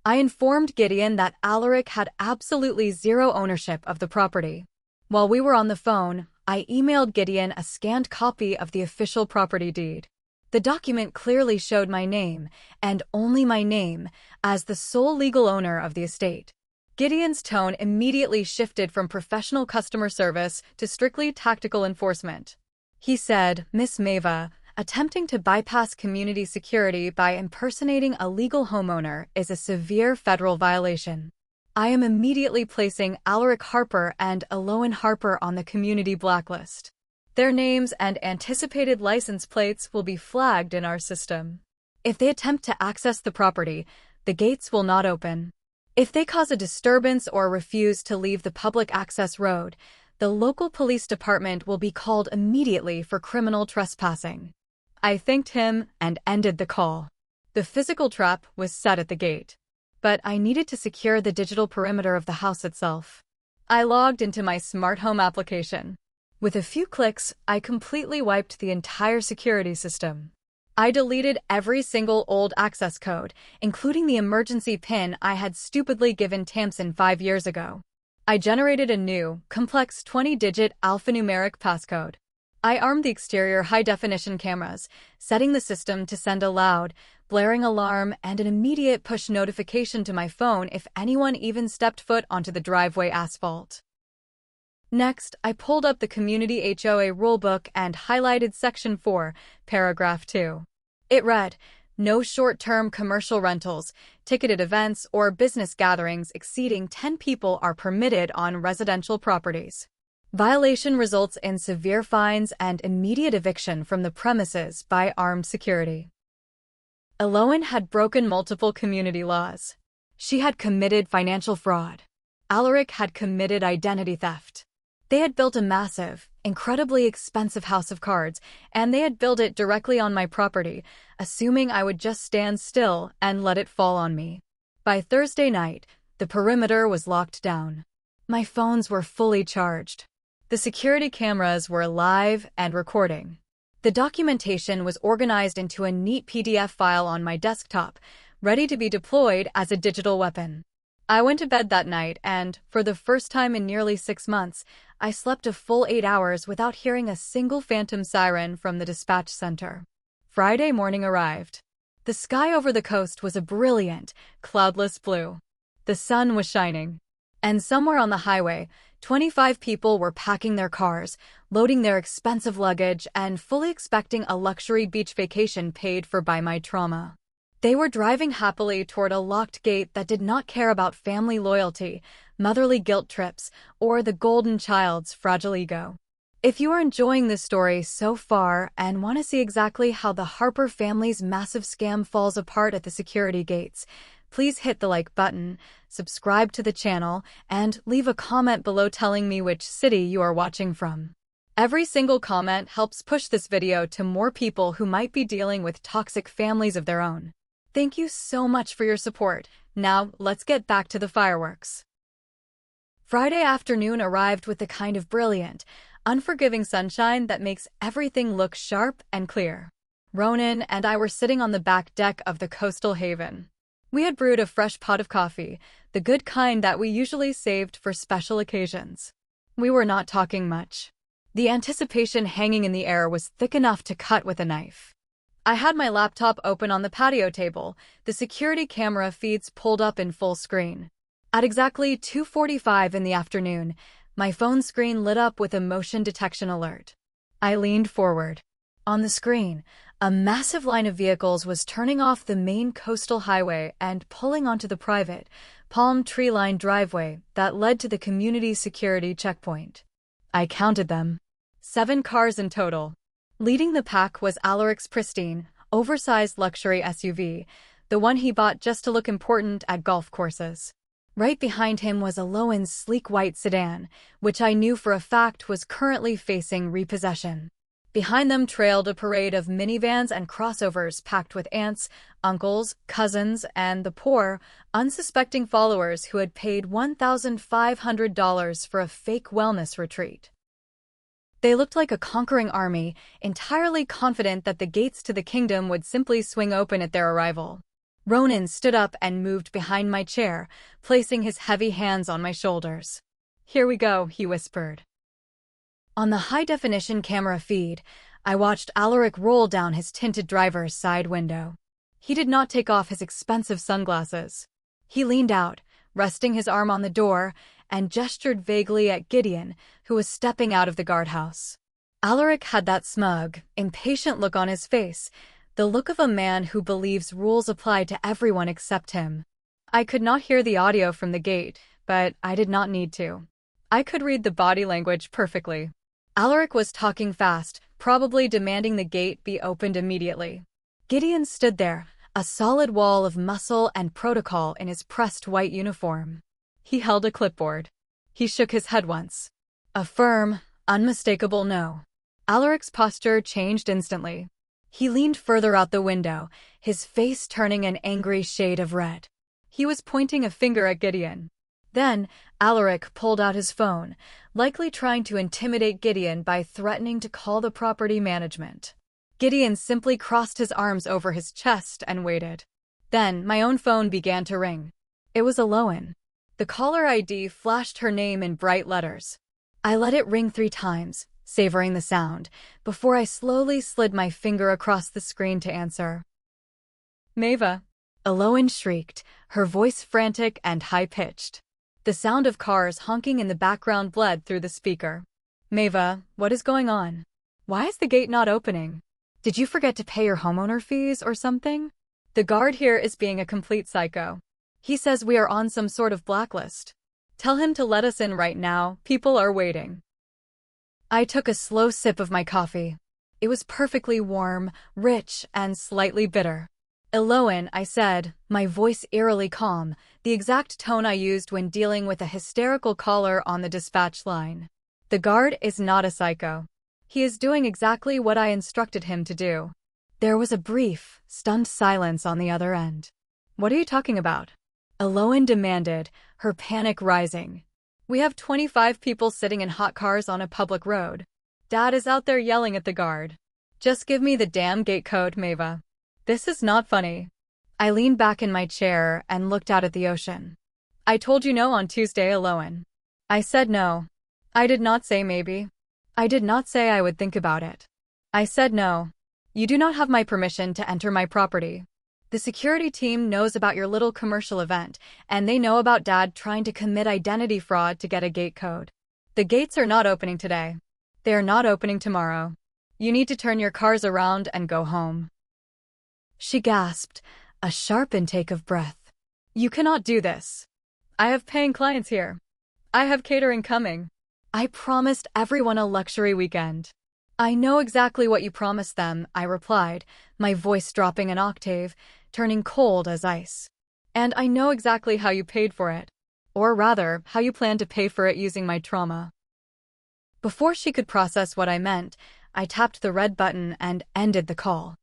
I informed Gideon that Alaric had absolutely zero ownership of the property. While we were on the phone, I emailed Gideon a scanned copy of the official property deed. The document clearly showed my name, and only my name, as the sole legal owner of the estate. Gideon's tone immediately shifted from professional customer service to strictly tactical enforcement. He said, "Miss Maeva, attempting to bypass community security by impersonating a legal homeowner is a severe federal violation. I am immediately placing Alaric Harper and Aloan Harper on the community blacklist. Their names and anticipated license plates will be flagged in our system. If they attempt to access the property, the gates will not open. If they cause a disturbance or refuse to leave the public access road, the local police department will be called immediately for criminal trespassing." I thanked him and ended the call. The physical trap was set at the gate, but I needed to secure the digital perimeter of the house itself. I logged into my smart home application. With a few clicks, I completely wiped the entire security system. I deleted every single old access code, including the emergency PIN I had stupidly given Tamsin 5 years ago. I generated a new, complex 20-digit alphanumeric passcode. I armed the exterior high-definition cameras, setting the system to send a loud, blaring alarm and an immediate push notification to my phone if anyone even stepped foot onto the driveway asphalt. Next, I pulled up the Community HOA Rulebook and highlighted Section 4, Paragraph 2. It read, "No short-term commercial rentals, ticketed events, or business gatherings exceeding 10 people are permitted on residential properties. Violation results in severe fines and immediate eviction from the premises by armed security." Eloan had broken multiple community laws. She had committed financial fraud. Alaric had committed identity theft. They had built a massive, incredibly expensive house of cards, and they had built it directly on my property, assuming I would just stand still and let it fall on me. By Thursday night, the perimeter was locked down. My phones were fully charged. The security cameras were live and recording. The documentation was organized into a neat PDF file on my desktop, ready to be deployed as a digital weapon. I went to bed that night and, for the first time in nearly 6 months, I slept a full 8 hours without hearing a single phantom siren from the dispatch center. Friday morning arrived. The sky over the coast was a brilliant, cloudless blue. The sun was shining. And somewhere on the highway, 25 people were packing their cars, loading their expensive luggage, and fully expecting a luxury beach vacation paid for by my trauma. They were driving happily toward a locked gate that did not care about family loyalty, motherly guilt trips, or the golden child's fragile ego. If you are enjoying this story so far and want to see exactly how the Harper family's massive scam falls apart at the security gates, please hit the like button, subscribe to the channel, and leave a comment below telling me which city you are watching from. Every single comment helps push this video to more people who might be dealing with toxic families of their own. Thank you so much for your support. Now, let's get back to the fireworks. Friday afternoon arrived with the kind of brilliant, unforgiving sunshine that makes everything look sharp and clear. Ronan and I were sitting on the back deck of the coastal haven. We had brewed a fresh pot of coffee, the good kind that we usually saved for special occasions. We were not talking much. The anticipation hanging in the air was thick enough to cut with a knife. I had my laptop open on the patio table, the security camera feeds pulled up in full screen. At exactly 2:45 in the afternoon, my phone screen lit up with a motion detection alert. I leaned forward. On the screen, a massive line of vehicles was turning off the main coastal highway and pulling onto the private, palm tree-lined driveway that led to the community security checkpoint. I counted them. 7 cars in total. Leading the pack was Alaric's pristine, oversized luxury SUV, the one he bought just to look important at golf courses. Right behind him was Eloan's sleek white sedan, which I knew for a fact was currently facing repossession. Behind them trailed a parade of minivans and crossovers packed with aunts, uncles, cousins, and the poor, unsuspecting followers who had paid $1,500 for a fake wellness retreat. They looked like a conquering army, entirely confident that the gates to the kingdom would simply swing open at their arrival. Ronan stood up and moved behind my chair, placing his heavy hands on my shoulders. "Here we go," he whispered. On the high-definition camera feed, I watched Alaric roll down his tinted driver's side window. He did not take off his expensive sunglasses. He leaned out, resting his arm on the door, and gestured vaguely at Gideon, who was stepping out of the guardhouse. Alaric had that smug, impatient look on his face, the look of a man who believes rules apply to everyone except him. I could not hear the audio from the gate, but I did not need to. I could read the body language perfectly. Alaric was talking fast, probably demanding the gate be opened immediately. Gideon stood there, a solid wall of muscle and protocol in his pressed white uniform. He held a clipboard. He shook his head once. A firm, unmistakable no. Alaric's posture changed instantly. He leaned further out the window, his face turning an angry shade of red. He was pointing a finger at Gideon. Then, Alaric pulled out his phone, likely trying to intimidate Gideon by threatening to call the property management. Gideon simply crossed his arms over his chest and waited. Then, my own phone began to ring. It was Eloan. The caller ID flashed her name in bright letters. I let it ring 3 times, savoring the sound, before I slowly slid my finger across the screen to answer. "Maeva," Eloan shrieked, her voice frantic and high-pitched. The sound of cars honking in the background bled through the speaker. "Maeva, what is going on? Why is the gate not opening? Did you forget to pay your homeowner fees or something? The guard here is being a complete psycho. He says we are on some sort of blacklist. Tell him to let us in right now, people are waiting." I took a slow sip of my coffee. It was perfectly warm, rich, and slightly bitter. Eloan, I said, my voice eerily calm, the exact tone I used when dealing with a hysterical caller on the dispatch line. The guard is not a psycho. He is doing exactly what I instructed him to do. There was a brief, stunned silence on the other end. What are you talking about? Eloan demanded, her panic rising. We have 25 people sitting in hot cars on a public road. Dad is out there yelling at the guard. Just give me the damn gate code, Mava. This is not funny. I leaned back in my chair and looked out at the ocean. I told you no on Tuesday, Eloan. I said no. I did not say maybe. I did not say I would think about it. I said no. You do not have my permission to enter my property. The security team knows about your little commercial event, and they know about Dad trying to commit identity fraud to get a gate code. The gates are not opening today. They are not opening tomorrow. You need to turn your cars around and go home. She gasped, a sharp intake of breath. You cannot do this. I have paying clients here. I have catering coming. I promised everyone a luxury weekend. I know exactly what you promised them, I replied, my voice dropping an octave, turning cold as ice. And I know exactly how you paid for it. Or rather, how you plan to pay for it using my trauma. Before she could process what I meant, I tapped the red button and ended the call.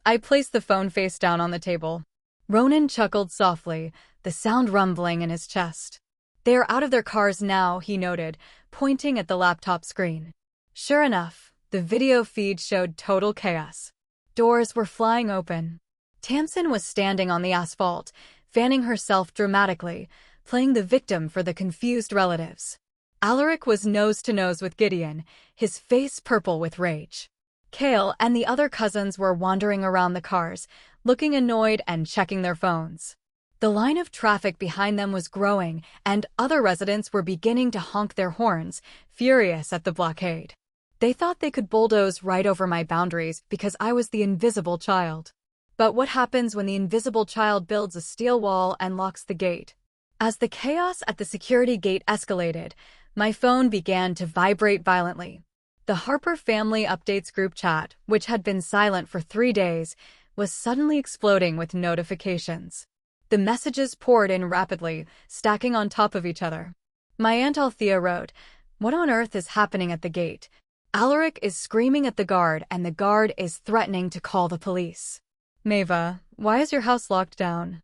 I placed the phone face down on the table. Ronan chuckled softly, the sound rumbling in his chest. They are out of their cars now, he noted, pointing at the laptop screen. Sure enough, the video feed showed total chaos. Doors were flying open. Tamsin was standing on the asphalt, fanning herself dramatically, playing the victim for the confused relatives. Alaric was nose to nose with Gideon, his face purple with rage. Kale and the other cousins were wandering around the cars, looking annoyed and checking their phones. The line of traffic behind them was growing, and other residents were beginning to honk their horns, furious at the blockade. They thought they could bulldoze right over my boundaries because I was the invisible child. But what happens when the invisible child builds a steel wall and locks the gate? As the chaos at the security gate escalated, my phone began to vibrate violently. The Harper Family Updates group chat, which had been silent for 3 days, was suddenly exploding with notifications. The messages poured in rapidly, stacking on top of each other. My Aunt Althea wrote, "What on earth is happening at the gate? Alaric is screaming at the guard, and the guard is threatening to call the police. Mava, why is your house locked down?"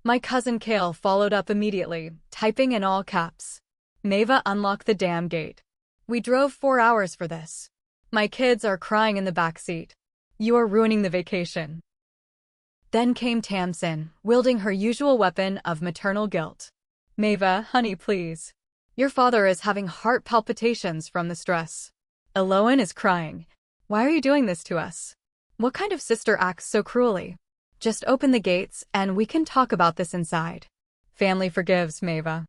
My cousin Kale followed up immediately, typing in all caps. "Mava, unlock the damn gate. We drove 4 hours for this. My kids are crying in the back seat. You are ruining the vacation." Then came Tamsin, wielding her usual weapon of maternal guilt. "Mava, honey, please. Your father is having heart palpitations from the stress. Eloan is crying. Why are you doing this to us? What kind of sister acts so cruelly? Just open the gates and we can talk about this inside. Family forgives, Mava."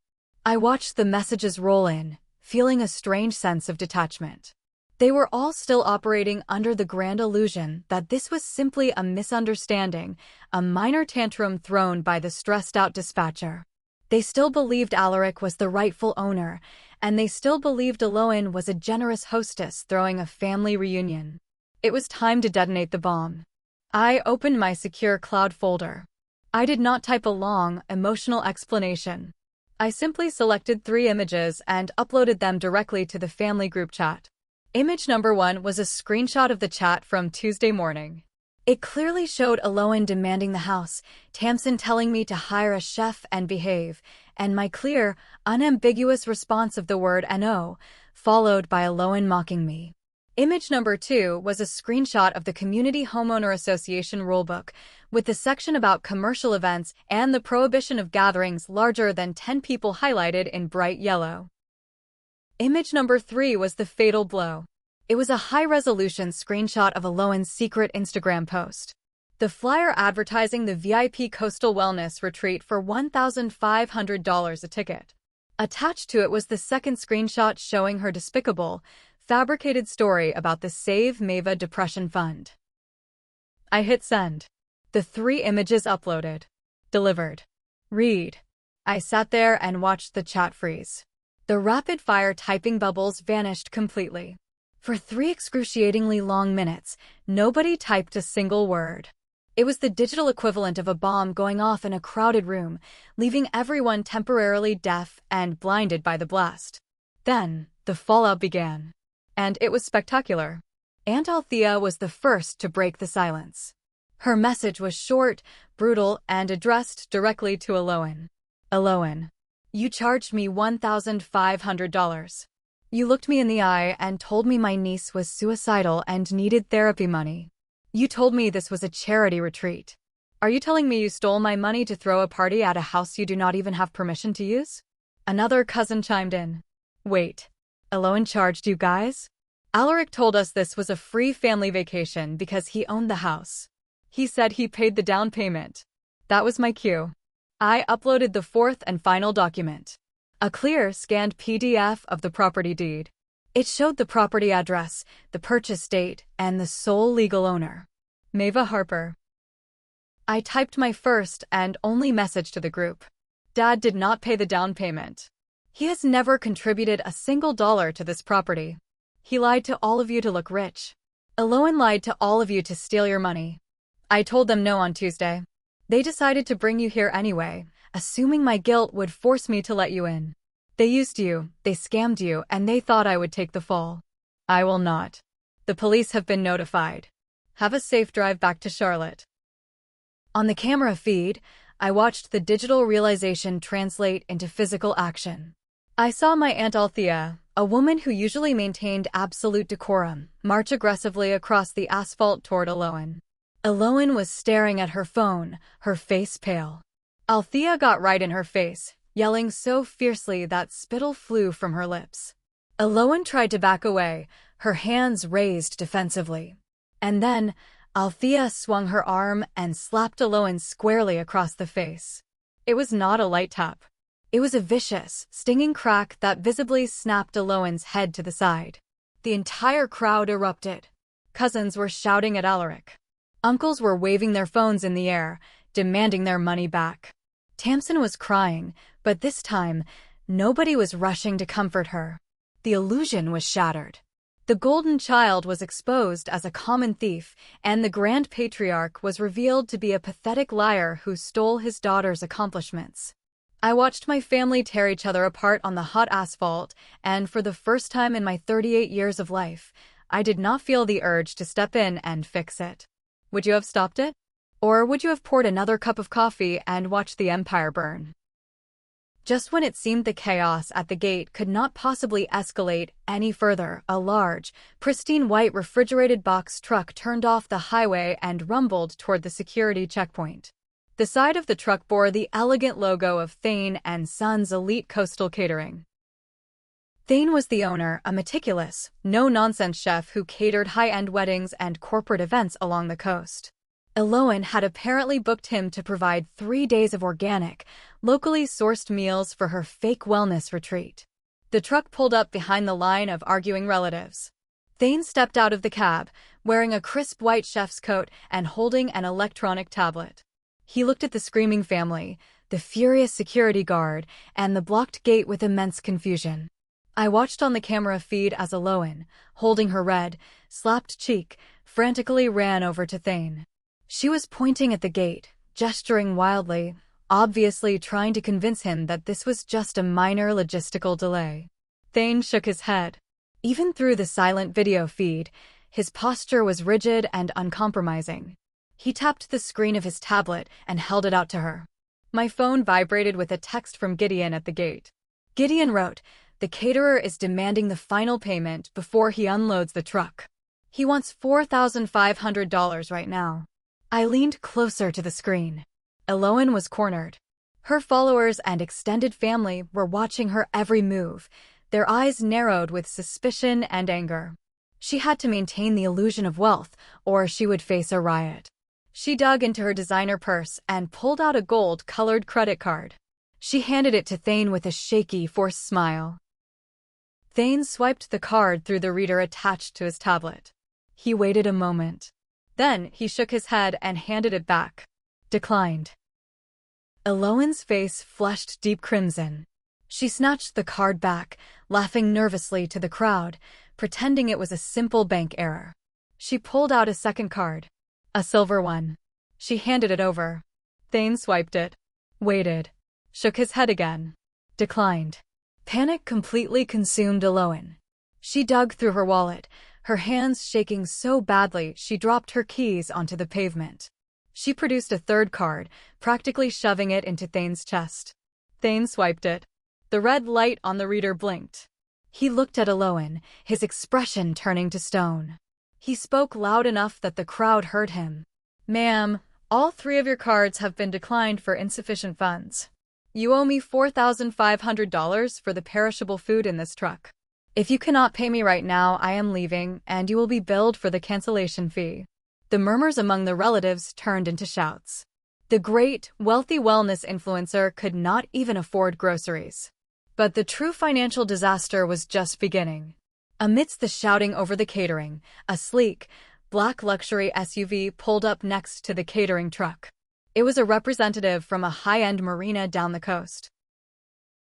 I watched the messages roll in, feeling a strange sense of detachment. They were all still operating under the grand illusion that this was simply a misunderstanding, a minor tantrum thrown by the stressed-out dispatcher. They still believed Alaric was the rightful owner, and they still believed Eloan was a generous hostess throwing a family reunion. It was time to detonate the bomb. I opened my secure cloud folder. I did not type a long, emotional explanation. I simply selected 3 images and uploaded them directly to the family group chat. Image number 1 was a screenshot of the chat from Tuesday morning. It clearly showed Eloan demanding the house, Tamsin telling me to hire a chef and behave, and my clear, unambiguous response of the word "no," followed by Eloan mocking me. Image number 2 was a screenshot of the Community Homeowner Association rulebook, with the section about commercial events and the prohibition of gatherings larger than 10 people highlighted in bright yellow. Image number 3 was the fatal blow. It was a high-resolution screenshot of Eloan's secret Instagram post. The flyer advertising the VIP Coastal Wellness Retreat for $1,500 a ticket. Attached to it was the second screenshot showing her despicable, fabricated story about the Save Mava Depression Fund. I hit send. The 3 images uploaded. Delivered. Read. I sat there and watched the chat freeze. The rapid-fire typing bubbles vanished completely. For 3 excruciatingly long minutes, nobody typed a single word. It was the digital equivalent of a bomb going off in a crowded room, leaving everyone temporarily deaf and blinded by the blast. Then, the fallout began. And it was spectacular. Aunt Althea was the first to break the silence. Her message was short, brutal, and addressed directly to Aloan. Aloan, you charged me $1,500. You looked me in the eye and told me my niece was suicidal and needed therapy money. You told me this was a charity retreat. Are you telling me you stole my money to throw a party at a house you do not even have permission to use? Another cousin chimed in. Wait, Aloan charged you guys? Alaric told us this was a free family vacation because he owned the house. He said he paid the down payment. That was my cue. I uploaded the fourth and final document. A clear, scanned PDF of the property deed. It showed the property address, the purchase date, and the sole legal owner. Maeva Harper. I typed my first and only message to the group. Dad did not pay the down payment. He has never contributed a single dollar to this property. He lied to all of you to look rich. Aloan lied to all of you to steal your money. I told them no on Tuesday. They decided to bring you here anyway, assuming my guilt would force me to let you in. They used you, they scammed you, and they thought I would take the fall. I will not. The police have been notified. Have a safe drive back to Charlotte. On the camera feed, I watched the digital realization translate into physical action. I saw my Aunt Althea, a woman who usually maintained absolute decorum, march aggressively across the asphalt toward Aloan. Aloan was staring at her phone, her face pale. Althea got right in her face, yelling so fiercely that spittle flew from her lips. Aloan tried to back away, her hands raised defensively. And then, Althea swung her arm and slapped Aloan squarely across the face. It was not a light tap. It was a vicious, stinging crack that visibly snapped Aloan's head to the side. The entire crowd erupted. Cousins were shouting at Alaric. Uncles were waving their phones in the air, demanding their money back. Tamsin was crying, but this time, nobody was rushing to comfort her. The illusion was shattered. The golden child was exposed as a common thief, and the grand patriarch was revealed to be a pathetic liar who stole his daughter's accomplishments. I watched my family tear each other apart on the hot asphalt, and for the first time in my 38 years of life, I did not feel the urge to step in and fix it. Would you have stopped it? Or would you have poured another cup of coffee and watched the empire burn? Just when it seemed the chaos at the gate could not possibly escalate any further, a large, pristine white refrigerated box truck turned off the highway and rumbled toward the security checkpoint. The side of the truck bore the elegant logo of Thane and Sons Elite Coastal Catering. Thane was the owner, a meticulous, no-nonsense chef who catered high-end weddings and corporate events along the coast. Aloan had apparently booked him to provide 3 days of organic, locally sourced meals for her fake wellness retreat. The truck pulled up behind the line of arguing relatives. Thane stepped out of the cab, wearing a crisp white chef's coat and holding an electronic tablet. He looked at the screaming family, the furious security guard, and the blocked gate with immense confusion. I watched on the camera feed as Aloan, holding her red, slapped cheek, frantically ran over to Thane. She was pointing at the gate, gesturing wildly, obviously trying to convince him that this was just a minor logistical delay. Thane shook his head. Even through the silent video feed, his posture was rigid and uncompromising. He tapped the screen of his tablet and held it out to her. My phone vibrated with a text from Gideon at the gate. Gideon wrote, "The caterer is demanding the final payment before he unloads the truck. He wants $4,500 right now." I leaned closer to the screen. Aloan was cornered. Her followers and extended family were watching her every move, their eyes narrowed with suspicion and anger. She had to maintain the illusion of wealth, or she would face a riot. She dug into her designer purse and pulled out a gold-colored credit card. She handed it to Thane with a shaky, forced smile. Thane swiped the card through the reader attached to his tablet. He waited a moment. Then he shook his head and handed it back. Declined. Aloan's face flushed deep crimson. She snatched the card back, laughing nervously to the crowd, pretending it was a simple bank error. She pulled out a second card. A silver one. She handed it over. Thane swiped it. Waited. Shook his head again. Declined. Panic completely consumed Eloan. She dug through her wallet, her hands shaking so badly she dropped her keys onto the pavement. She produced a third card, practically shoving it into Thane's chest. Thane swiped it. The red light on the reader blinked. He looked at Eloan, his expression turning to stone. He spoke loud enough that the crowd heard him. "Ma'am, all 3 of your cards have been declined for insufficient funds. You owe me $4,500 for the perishable food in this truck. If you cannot pay me right now, I am leaving, and you will be billed for the cancellation fee." The murmurs among the relatives turned into shouts. The great, wealthy wellness influencer could not even afford groceries. But the true financial disaster was just beginning. Amidst the shouting over the catering, a sleek, black luxury SUV pulled up next to the catering truck. It was a representative from a high-end marina down the coast.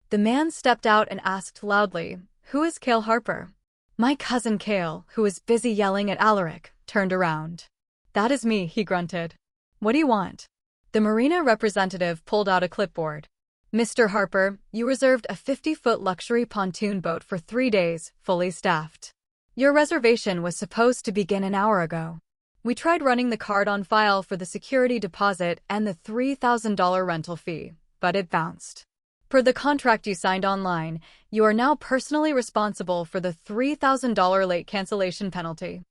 The man stepped out and asked loudly, "Who is Cale Harper?" My cousin Cale, who was busy yelling at Alaric, turned around. "That is me," he grunted. "What do you want?" The marina representative pulled out a clipboard. "Mr. Harper, you reserved a 50-foot luxury pontoon boat for 3 days, fully staffed. Your reservation was supposed to begin an hour ago. We tried running the card on file for the security deposit and the $3,000 rental fee, but it bounced. Per the contract you signed online, you are now personally responsible for the $3,000 late cancellation penalty."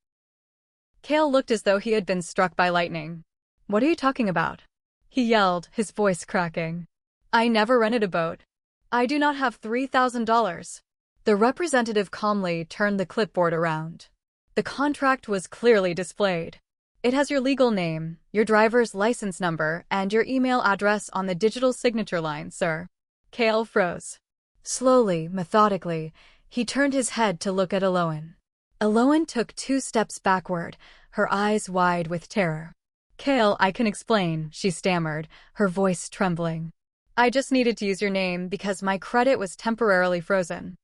Cale looked as though he had been struck by lightning. "What are you talking about?" he yelled, his voice cracking. "I never rented a boat. I do not have $3,000. The representative calmly turned the clipboard around. The contract was clearly displayed. It has your legal name, your driver's license number, and your email address on the digital signature line, sir." Cale froze. Slowly, methodically, he turned his head to look at Eloan. Eloan took 2 steps backward, her eyes wide with terror. "Cale, I can explain," she stammered, her voice trembling. "I just needed to use your name because my credit was temporarily frozen.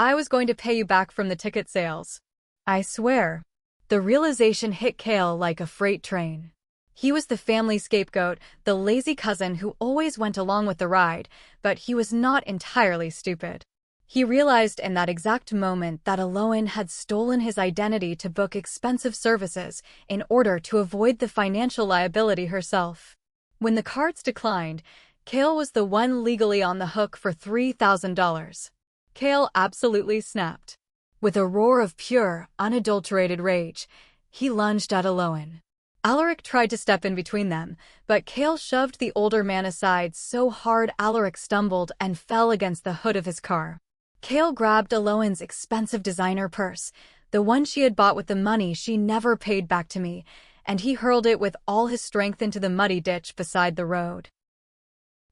I was going to pay you back from the ticket sales. I swear." The realization hit Cale like a freight train. He was the family scapegoat, the lazy cousin who always went along with the ride, but he was not entirely stupid. He realized in that exact moment that Eloan had stolen his identity to book expensive services in order to avoid the financial liability herself. When the cards declined, Cale was the one legally on the hook for $3,000. Cale absolutely snapped. With a roar of pure, unadulterated rage, he lunged at Eloan. Alaric tried to step in between them, but Cale shoved the older man aside so hard Alaric stumbled and fell against the hood of his car. Cale grabbed Eloan's expensive designer purse, the one she had bought with the money she never paid back to me, and he hurled it with all his strength into the muddy ditch beside the road.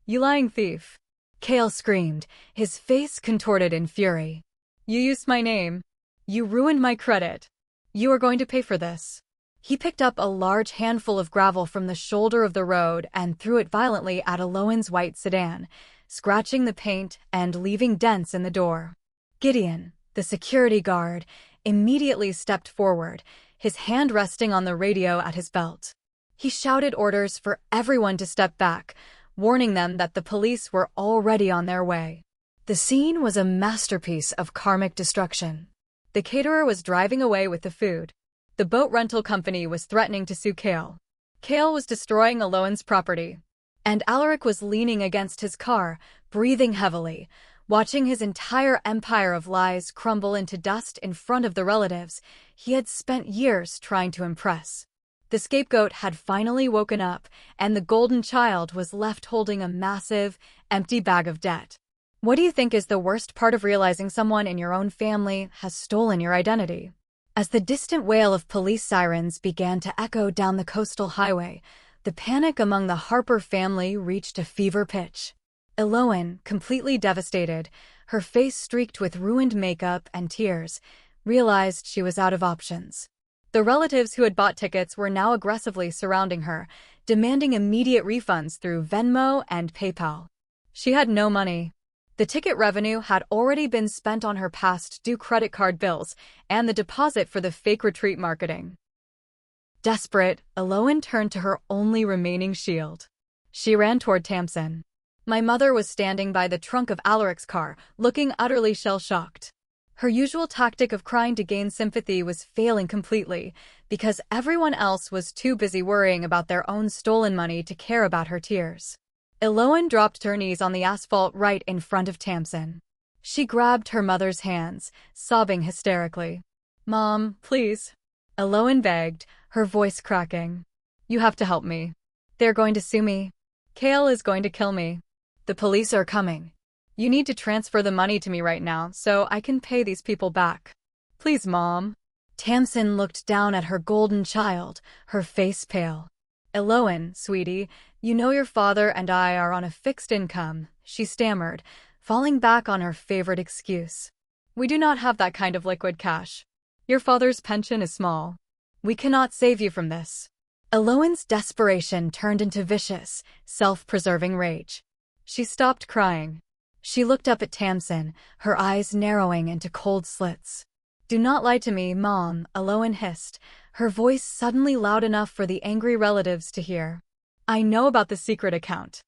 "You lying thief!" Cale screamed, his face contorted in fury. "You used my name. You ruined my credit. You are going to pay for this." He picked up a large handful of gravel from the shoulder of the road and threw it violently at Eloan's white sedan, scratching the paint and leaving dents in the door. Gideon, the security guard, immediately stepped forward, his hand resting on the radio at his belt. He shouted orders for everyone to step back, warning them that the police were already on their way. The scene was a masterpiece of karmic destruction. The caterer was driving away with the food. The boat rental company was threatening to sue Cale. Cale was destroying Eloan's property. And Alaric was leaning against his car, breathing heavily, watching his entire empire of lies crumble into dust in front of the relatives he had spent years trying to impress. The scapegoat had finally woken up, and the golden child was left holding a massive, empty bag of debt. What do you think is the worst part of realizing someone in your own family has stolen your identity? As the distant wail of police sirens began to echo down the coastal highway, the panic among the Harper family reached a fever pitch. Eloan, completely devastated, her face streaked with ruined makeup and tears, realized she was out of options. The relatives who had bought tickets were now aggressively surrounding her, demanding immediate refunds through Venmo and PayPal. She had no money. The ticket revenue had already been spent on her past due credit card bills and the deposit for the fake retreat marketing. Desperate, Eloan turned to her only remaining shield. She ran toward Tamsin. My mother was standing by the trunk of Alaric's car, looking utterly shell-shocked. Her usual tactic of crying to gain sympathy was failing completely, because everyone else was too busy worrying about their own stolen money to care about her tears. Eloan dropped to her knees on the asphalt right in front of Tamsin. She grabbed her mother's hands, sobbing hysterically. "Mom, please," Eloan begged, her voice cracking. "You have to help me. They're going to sue me. Kale is going to kill me. The police are coming. You need to transfer the money to me right now so I can pay these people back. Please, Mom." Tamsin looked down at her golden child, her face pale. "Eloan, sweetie, you know your father and I are on a fixed income," she stammered, falling back on her favorite excuse. "We do not have that kind of liquid cash. Your father's pension is small. We cannot save you from this." Eloan's desperation turned into vicious, self-preserving rage. She stopped crying. She looked up at Tamsin, her eyes narrowing into cold slits. "Do not lie to me, Mom," Eloan hissed, her voice suddenly loud enough for the angry relatives to hear. "I know about the secret account."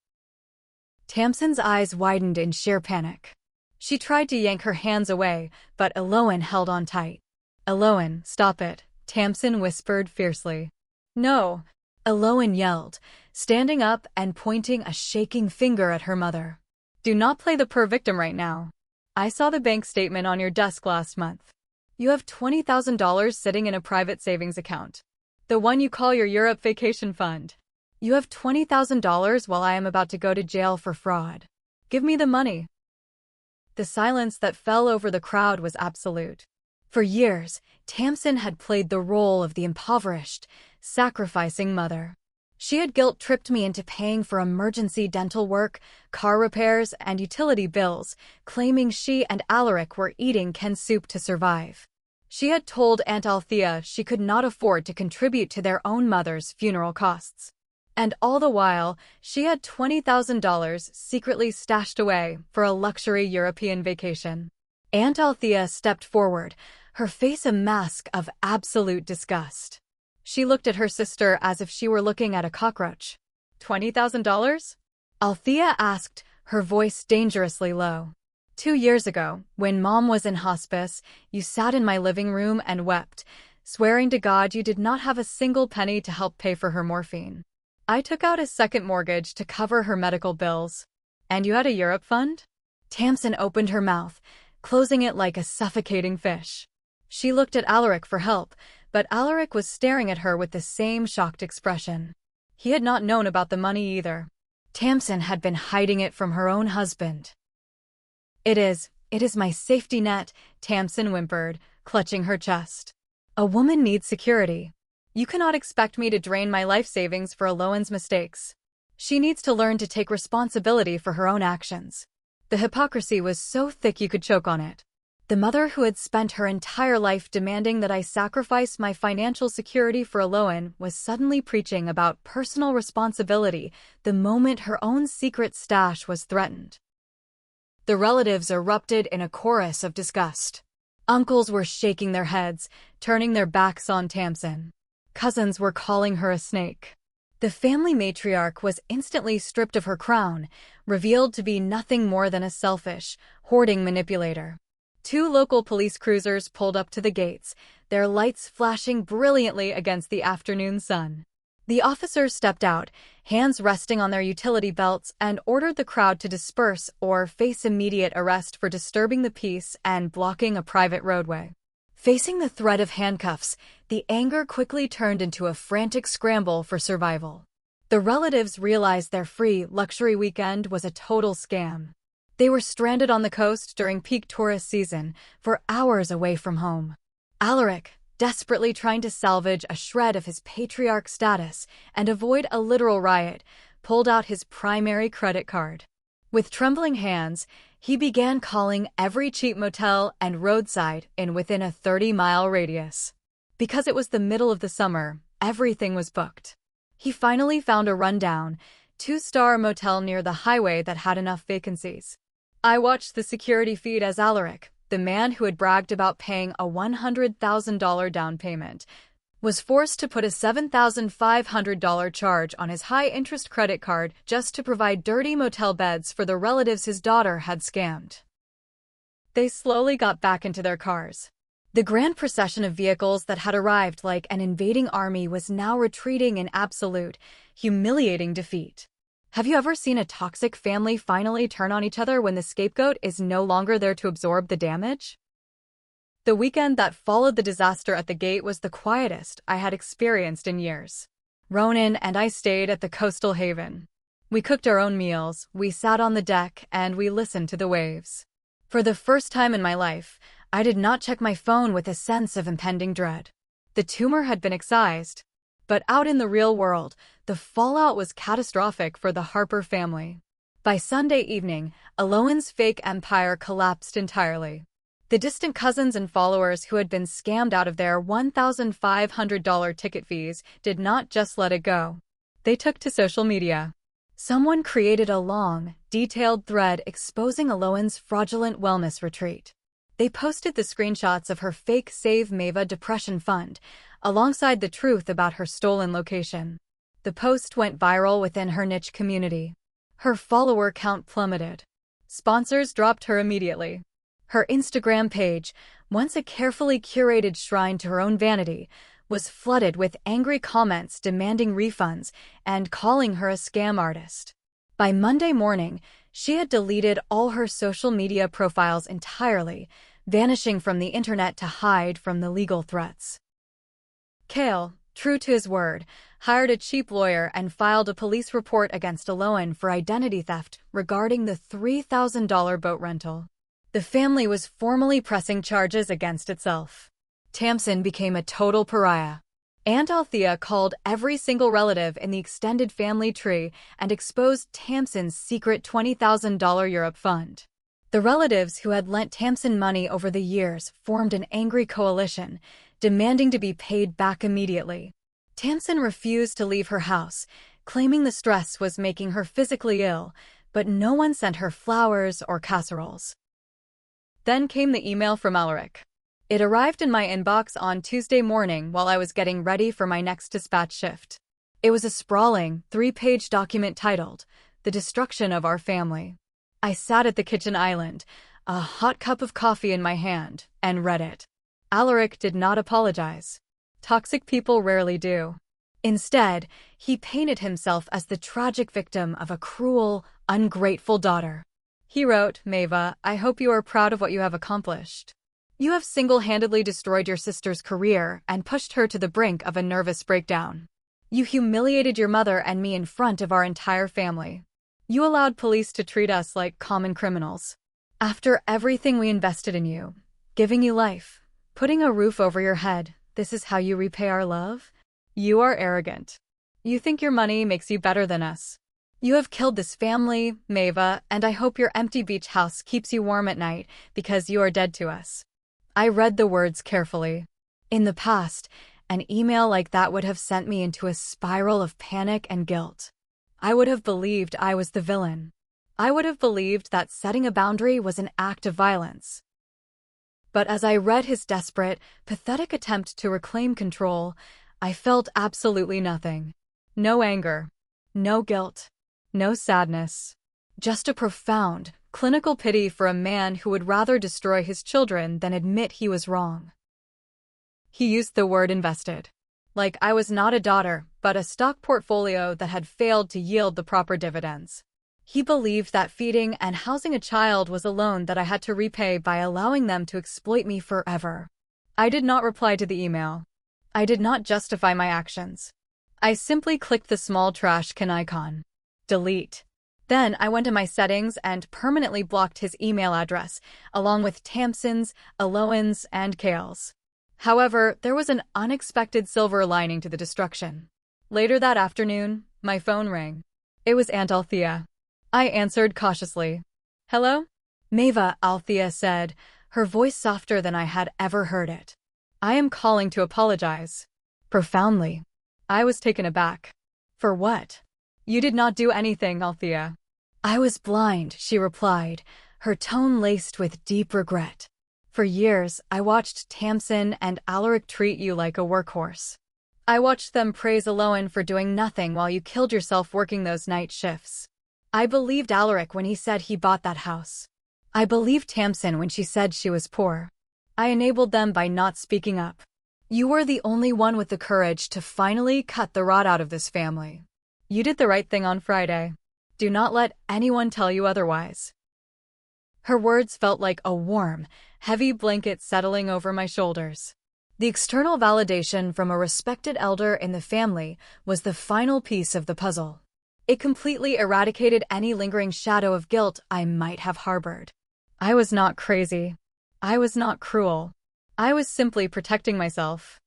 Tamsin's eyes widened in sheer panic. She tried to yank her hands away, but Eloan held on tight. "Eloan, stop it," Tamsin whispered fiercely. "No," Eloan yelled, standing up and pointing a shaking finger at her mother. "Do not play the poor victim right now. I saw the bank statement on your desk last month. You have $20,000 sitting in a private savings account. The one you call your Europe vacation fund. You have $20,000 while I am about to go to jail for fraud. Give me the money." The silence that fell over the crowd was absolute. For years, Tamsin had played the role of the impoverished, sacrificing mother. She had guilt-tripped me into paying for emergency dental work, car repairs, and utility bills, claiming she and Alaric were eating canned soup to survive. She had told Aunt Althea she could not afford to contribute to their own mother's funeral costs. And all the while, she had $20,000 secretly stashed away for a luxury European vacation. Aunt Althea stepped forward, her face a mask of absolute disgust. She looked at her sister as if she were looking at a cockroach. $20,000? Althea asked, her voice dangerously low. 2 years ago, when Mom was in hospice, you sat in my living room and wept, swearing to God you did not have a single penny to help pay for her morphine. I took out a second mortgage to cover her medical bills. And you had a Europe fund? Tamsin opened her mouth, closing it like a suffocating fish. She looked at Alaric for help, but Alaric was staring at her with the same shocked expression. He had not known about the money either. Tamsin had been hiding it from her own husband. It is my safety net," Tamsin whimpered, clutching her chest. "A woman needs security. You cannot expect me to drain my life savings for Eloan's mistakes. She needs to learn to take responsibility for her own actions." The hypocrisy was so thick you could choke on it. The mother who had spent her entire life demanding that I sacrifice my financial security for Eloan was suddenly preaching about personal responsibility the moment her own secret stash was threatened. The relatives erupted in a chorus of disgust. Uncles were shaking their heads, turning their backs on Tamsin. Cousins were calling her a snake. The family matriarch was instantly stripped of her crown, revealed to be nothing more than a selfish, hoarding manipulator. 2 local police cruisers pulled up to the gates, their lights flashing brilliantly against the afternoon sun. The officers stepped out, hands resting on their utility belts, and ordered the crowd to disperse or face immediate arrest for disturbing the peace and blocking a private roadway. Facing the threat of handcuffs, the anger quickly turned into a frantic scramble for survival. The relatives realized their free, luxury weekend was a total scam. They were stranded on the coast during peak tourist season, for hours away from home. Alaric, desperately trying to salvage a shred of his patriarch status and avoid a literal riot, pulled out his primary credit card. With trembling hands, he began calling every cheap motel and roadside in within a 30-mile radius. Because it was the middle of the summer, everything was booked. He finally found a rundown, 2-star motel near the highway that had enough vacancies. I watched the security feed as Alaric, the man who had bragged about paying a $100,000 down payment, was forced to put a $7,500 charge on his high-interest credit card just to provide dirty motel beds for the relatives his daughter had scammed. They slowly got back into their cars. The grand procession of vehicles that had arrived like an invading army was now retreating in absolute, humiliating defeat. Have you ever seen a toxic family finally turn on each other when the scapegoat is no longer there to absorb the damage? The weekend that followed the disaster at the gate was the quietest I had experienced in years. Ronan and I stayed at the coastal haven. We cooked our own meals, we sat on the deck, and we listened to the waves. For the first time in my life, I did not check my phone with a sense of impending dread. The tumor had been excised, but out in the real world, the fallout was catastrophic for the Harper family. By Sunday evening, Alohan's fake empire collapsed entirely. The distant cousins and followers who had been scammed out of their $1,500 ticket fees did not just let it go. They took to social media. Someone created a long, detailed thread exposing Alohan's fraudulent wellness retreat. They posted the screenshots of her fake Save Mava Depression Fund, alongside the truth about her stolen location. The post went viral within her niche community. Her follower count plummeted. Sponsors dropped her immediately. Her Instagram page, once a carefully curated shrine to her own vanity, was flooded with angry comments demanding refunds and calling her a scam artist. By Monday morning, she had deleted all her social media profiles entirely, vanishing from the internet to hide from the legal threats. Kale, true to his word, hired a cheap lawyer and filed a police report against Alohan for identity theft regarding the $3,000 boat rental. The family was formally pressing charges against itself. Tamsin became a total pariah. Aunt Althea called every single relative in the extended family tree and exposed Tamsin's secret $20,000 Europe fund. The relatives who had lent Tamsin money over the years formed an angry coalition, demanding to be paid back immediately. Tamsin refused to leave her house, claiming the stress was making her physically ill, but no one sent her flowers or casseroles. Then came the email from Alaric. It arrived in my inbox on Tuesday morning while I was getting ready for my next dispatch shift. It was a sprawling, 3-page document titled, The Destruction of Our Family. I sat at the kitchen island, a hot cup of coffee in my hand, and read it. Alaric did not apologize. Toxic people rarely do. Instead, he painted himself as the tragic victim of a cruel, ungrateful daughter. He wrote, Mava, I hope you are proud of what you have accomplished. You have single-handedly destroyed your sister's career and pushed her to the brink of a nervous breakdown. You humiliated your mother and me in front of our entire family. You allowed police to treat us like common criminals. After everything we invested in you, giving you life, putting a roof over your head, this is how you repay our love? You are arrogant. You think your money makes you better than us. You have killed this family, Mava, and I hope your empty beach house keeps you warm at night because you are dead to us. I read the words carefully. In the past, an email like that would have sent me into a spiral of panic and guilt. I would have believed I was the villain. I would have believed that setting a boundary was an act of violence. But as I read his desperate, pathetic attempt to reclaim control, I felt absolutely nothing. No anger. No guilt. No sadness. Just a profound, clinical pity for a man who would rather destroy his children than admit he was wrong. He used the word invested. Like I was not a daughter, but a stock portfolio that had failed to yield the proper dividends. He believed that feeding and housing a child was a loan that I had to repay by allowing them to exploit me forever. I did not reply to the email. I did not justify my actions. I simply clicked the small trash can icon. Delete. Then I went to my settings and permanently blocked his email address, along with Tamsin's, Alohan's, and Kale's. However, there was an unexpected silver lining to the destruction. Later that afternoon, my phone rang. It was Aunt Althea. I answered cautiously. Hello? Mava, Althea said, her voice softer than I had ever heard it. I am calling to apologize. Profoundly. I was taken aback. For what? You did not do anything, Althea. I was blind, she replied, her tone laced with deep regret. For years, I watched Tamsin and Alaric treat you like a workhorse. I watched them praise Aloan for doing nothing while you killed yourself working those night shifts. I believed Alaric when he said he bought that house. I believed Tamsin when she said she was poor. I enabled them by not speaking up. You were the only one with the courage to finally cut the rot out of this family. You did the right thing on Friday. Do not let anyone tell you otherwise. Her words felt like a warm, heavy blanket settling over my shoulders. The external validation from a respected elder in the family was the final piece of the puzzle. It completely eradicated any lingering shadow of guilt I might have harbored. I was not crazy. I was not cruel. I was simply protecting myself.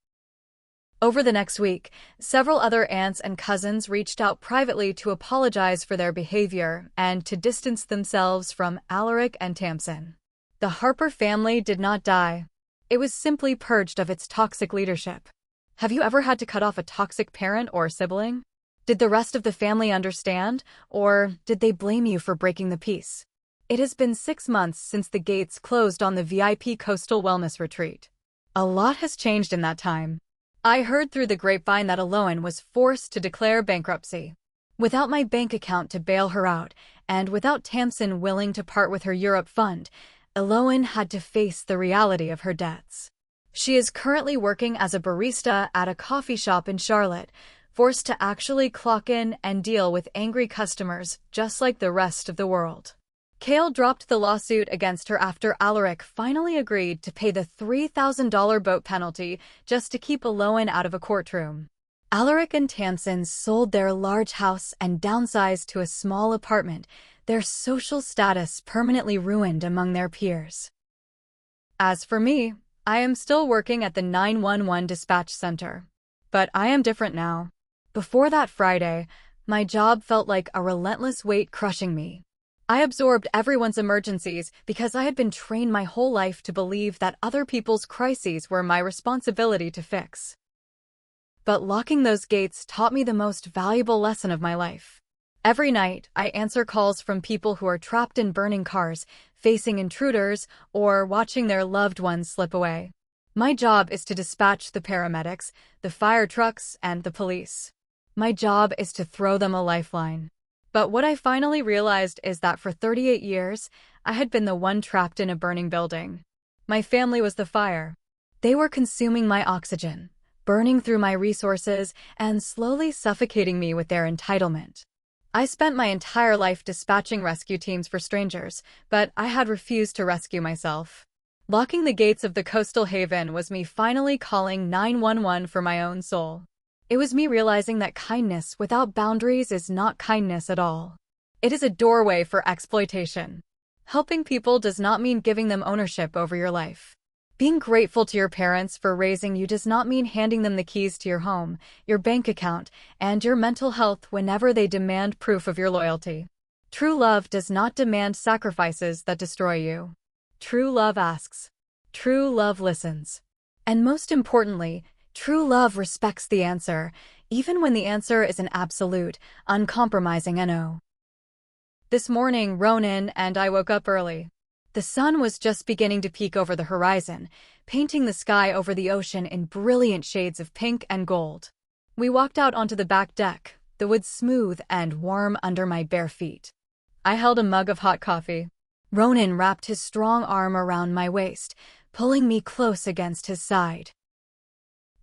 Over the next week, several other aunts and cousins reached out privately to apologize for their behavior and to distance themselves from Alaric and Tamsin. The Harper family did not die. It was simply purged of its toxic leadership. Have you ever had to cut off a toxic parent or sibling? Did the rest of the family understand, or did they blame you for breaking the peace? It has been 6 months since the gates closed on the VIP Coastal Wellness Retreat. A lot has changed in that time. I heard through the grapevine that Aloan was forced to declare bankruptcy. Without my bank account to bail her out, and without Tamsin willing to part with her Europe fund, Aloan had to face the reality of her debts. She is currently working as a barista at a coffee shop in Charlotte, forced to actually clock in and deal with angry customers just like the rest of the world. Kale dropped the lawsuit against her after Alaric finally agreed to pay the $3,000 boat penalty just to keep Aloan out of a courtroom. Alaric and Tamsin sold their large house and downsized to a small apartment, their social status permanently ruined among their peers. As for me, I am still working at the 911 dispatch center. But I am different now. Before that Friday, my job felt like a relentless weight crushing me. I absorbed everyone's emergencies because I had been trained my whole life to believe that other people's crises were my responsibility to fix. But locking those gates taught me the most valuable lesson of my life. Every night, I answer calls from people who are trapped in burning cars, facing intruders, or watching their loved ones slip away. My job is to dispatch the paramedics, the fire trucks, and the police. My job is to throw them a lifeline. But what I finally realized is that for 38 years, I had been the one trapped in a burning building. My family was the fire. They were consuming my oxygen, burning through my resources, and slowly suffocating me with their entitlement. I spent my entire life dispatching rescue teams for strangers, but I had refused to rescue myself. Locking the gates of the coastal haven was me finally calling 911 for my own soul. It was me realizing that kindness without boundaries is not kindness at all. It is a doorway for exploitation. Helping people does not mean giving them ownership over your life. Being grateful to your parents for raising you does not mean handing them the keys to your home, your bank account, and your mental health whenever they demand proof of your loyalty. True love does not demand sacrifices that destroy you. True love asks. True love listens. And most importantly, true love respects the answer, even when the answer is an absolute, uncompromising no. This morning, Ronan and I woke up early. The sun was just beginning to peek over the horizon, painting the sky over the ocean in brilliant shades of pink and gold. We walked out onto the back deck, the wood smooth and warm under my bare feet. I held a mug of hot coffee. Ronan wrapped his strong arm around my waist, pulling me close against his side.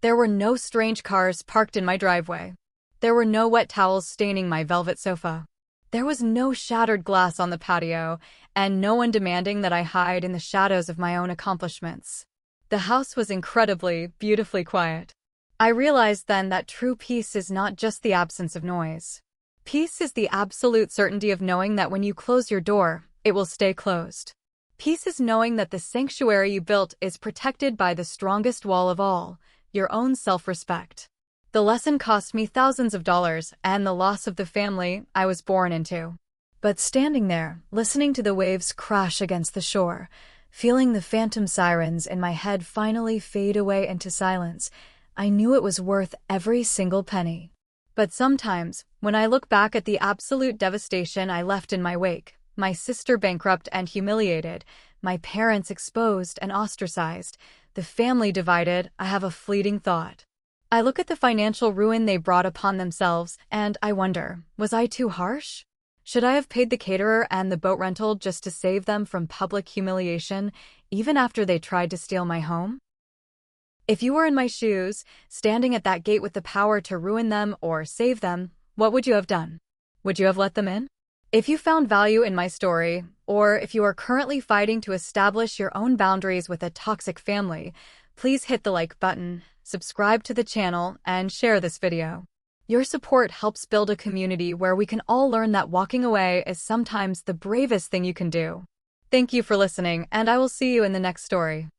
There were no strange cars parked in my driveway. There were no wet towels staining my velvet sofa. There was no shattered glass on the patio, and no one demanding that I hide in the shadows of my own accomplishments. The house was incredibly, beautifully quiet. I realized then that true peace is not just the absence of noise. Peace is the absolute certainty of knowing that when you close your door, it will stay closed. Peace is knowing that the sanctuary you built is protected by the strongest wall of all, your own self-respect. The lesson cost me thousands of dollars and the loss of the family I was born into. But standing there, listening to the waves crash against the shore, feeling the phantom sirens in my head finally fade away into silence, I knew it was worth every single penny. But sometimes, when I look back at the absolute devastation I left in my wake, my sister bankrupt and humiliated, my parents exposed and ostracized, the family divided, I have a fleeting thought. I look at the financial ruin they brought upon themselves, and I wonder, was I too harsh? Should I have paid the caterer and the boat rental just to save them from public humiliation, even after they tried to steal my home? If you were in my shoes, standing at that gate with the power to ruin them or save them, what would you have done? Would you have let them in? If you found value in my story, or if you are currently fighting to establish your own boundaries with a toxic family, please hit the like button, subscribe to the channel, and share this video. Your support helps build a community where we can all learn that walking away is sometimes the bravest thing you can do. Thank you for listening, and I will see you in the next story.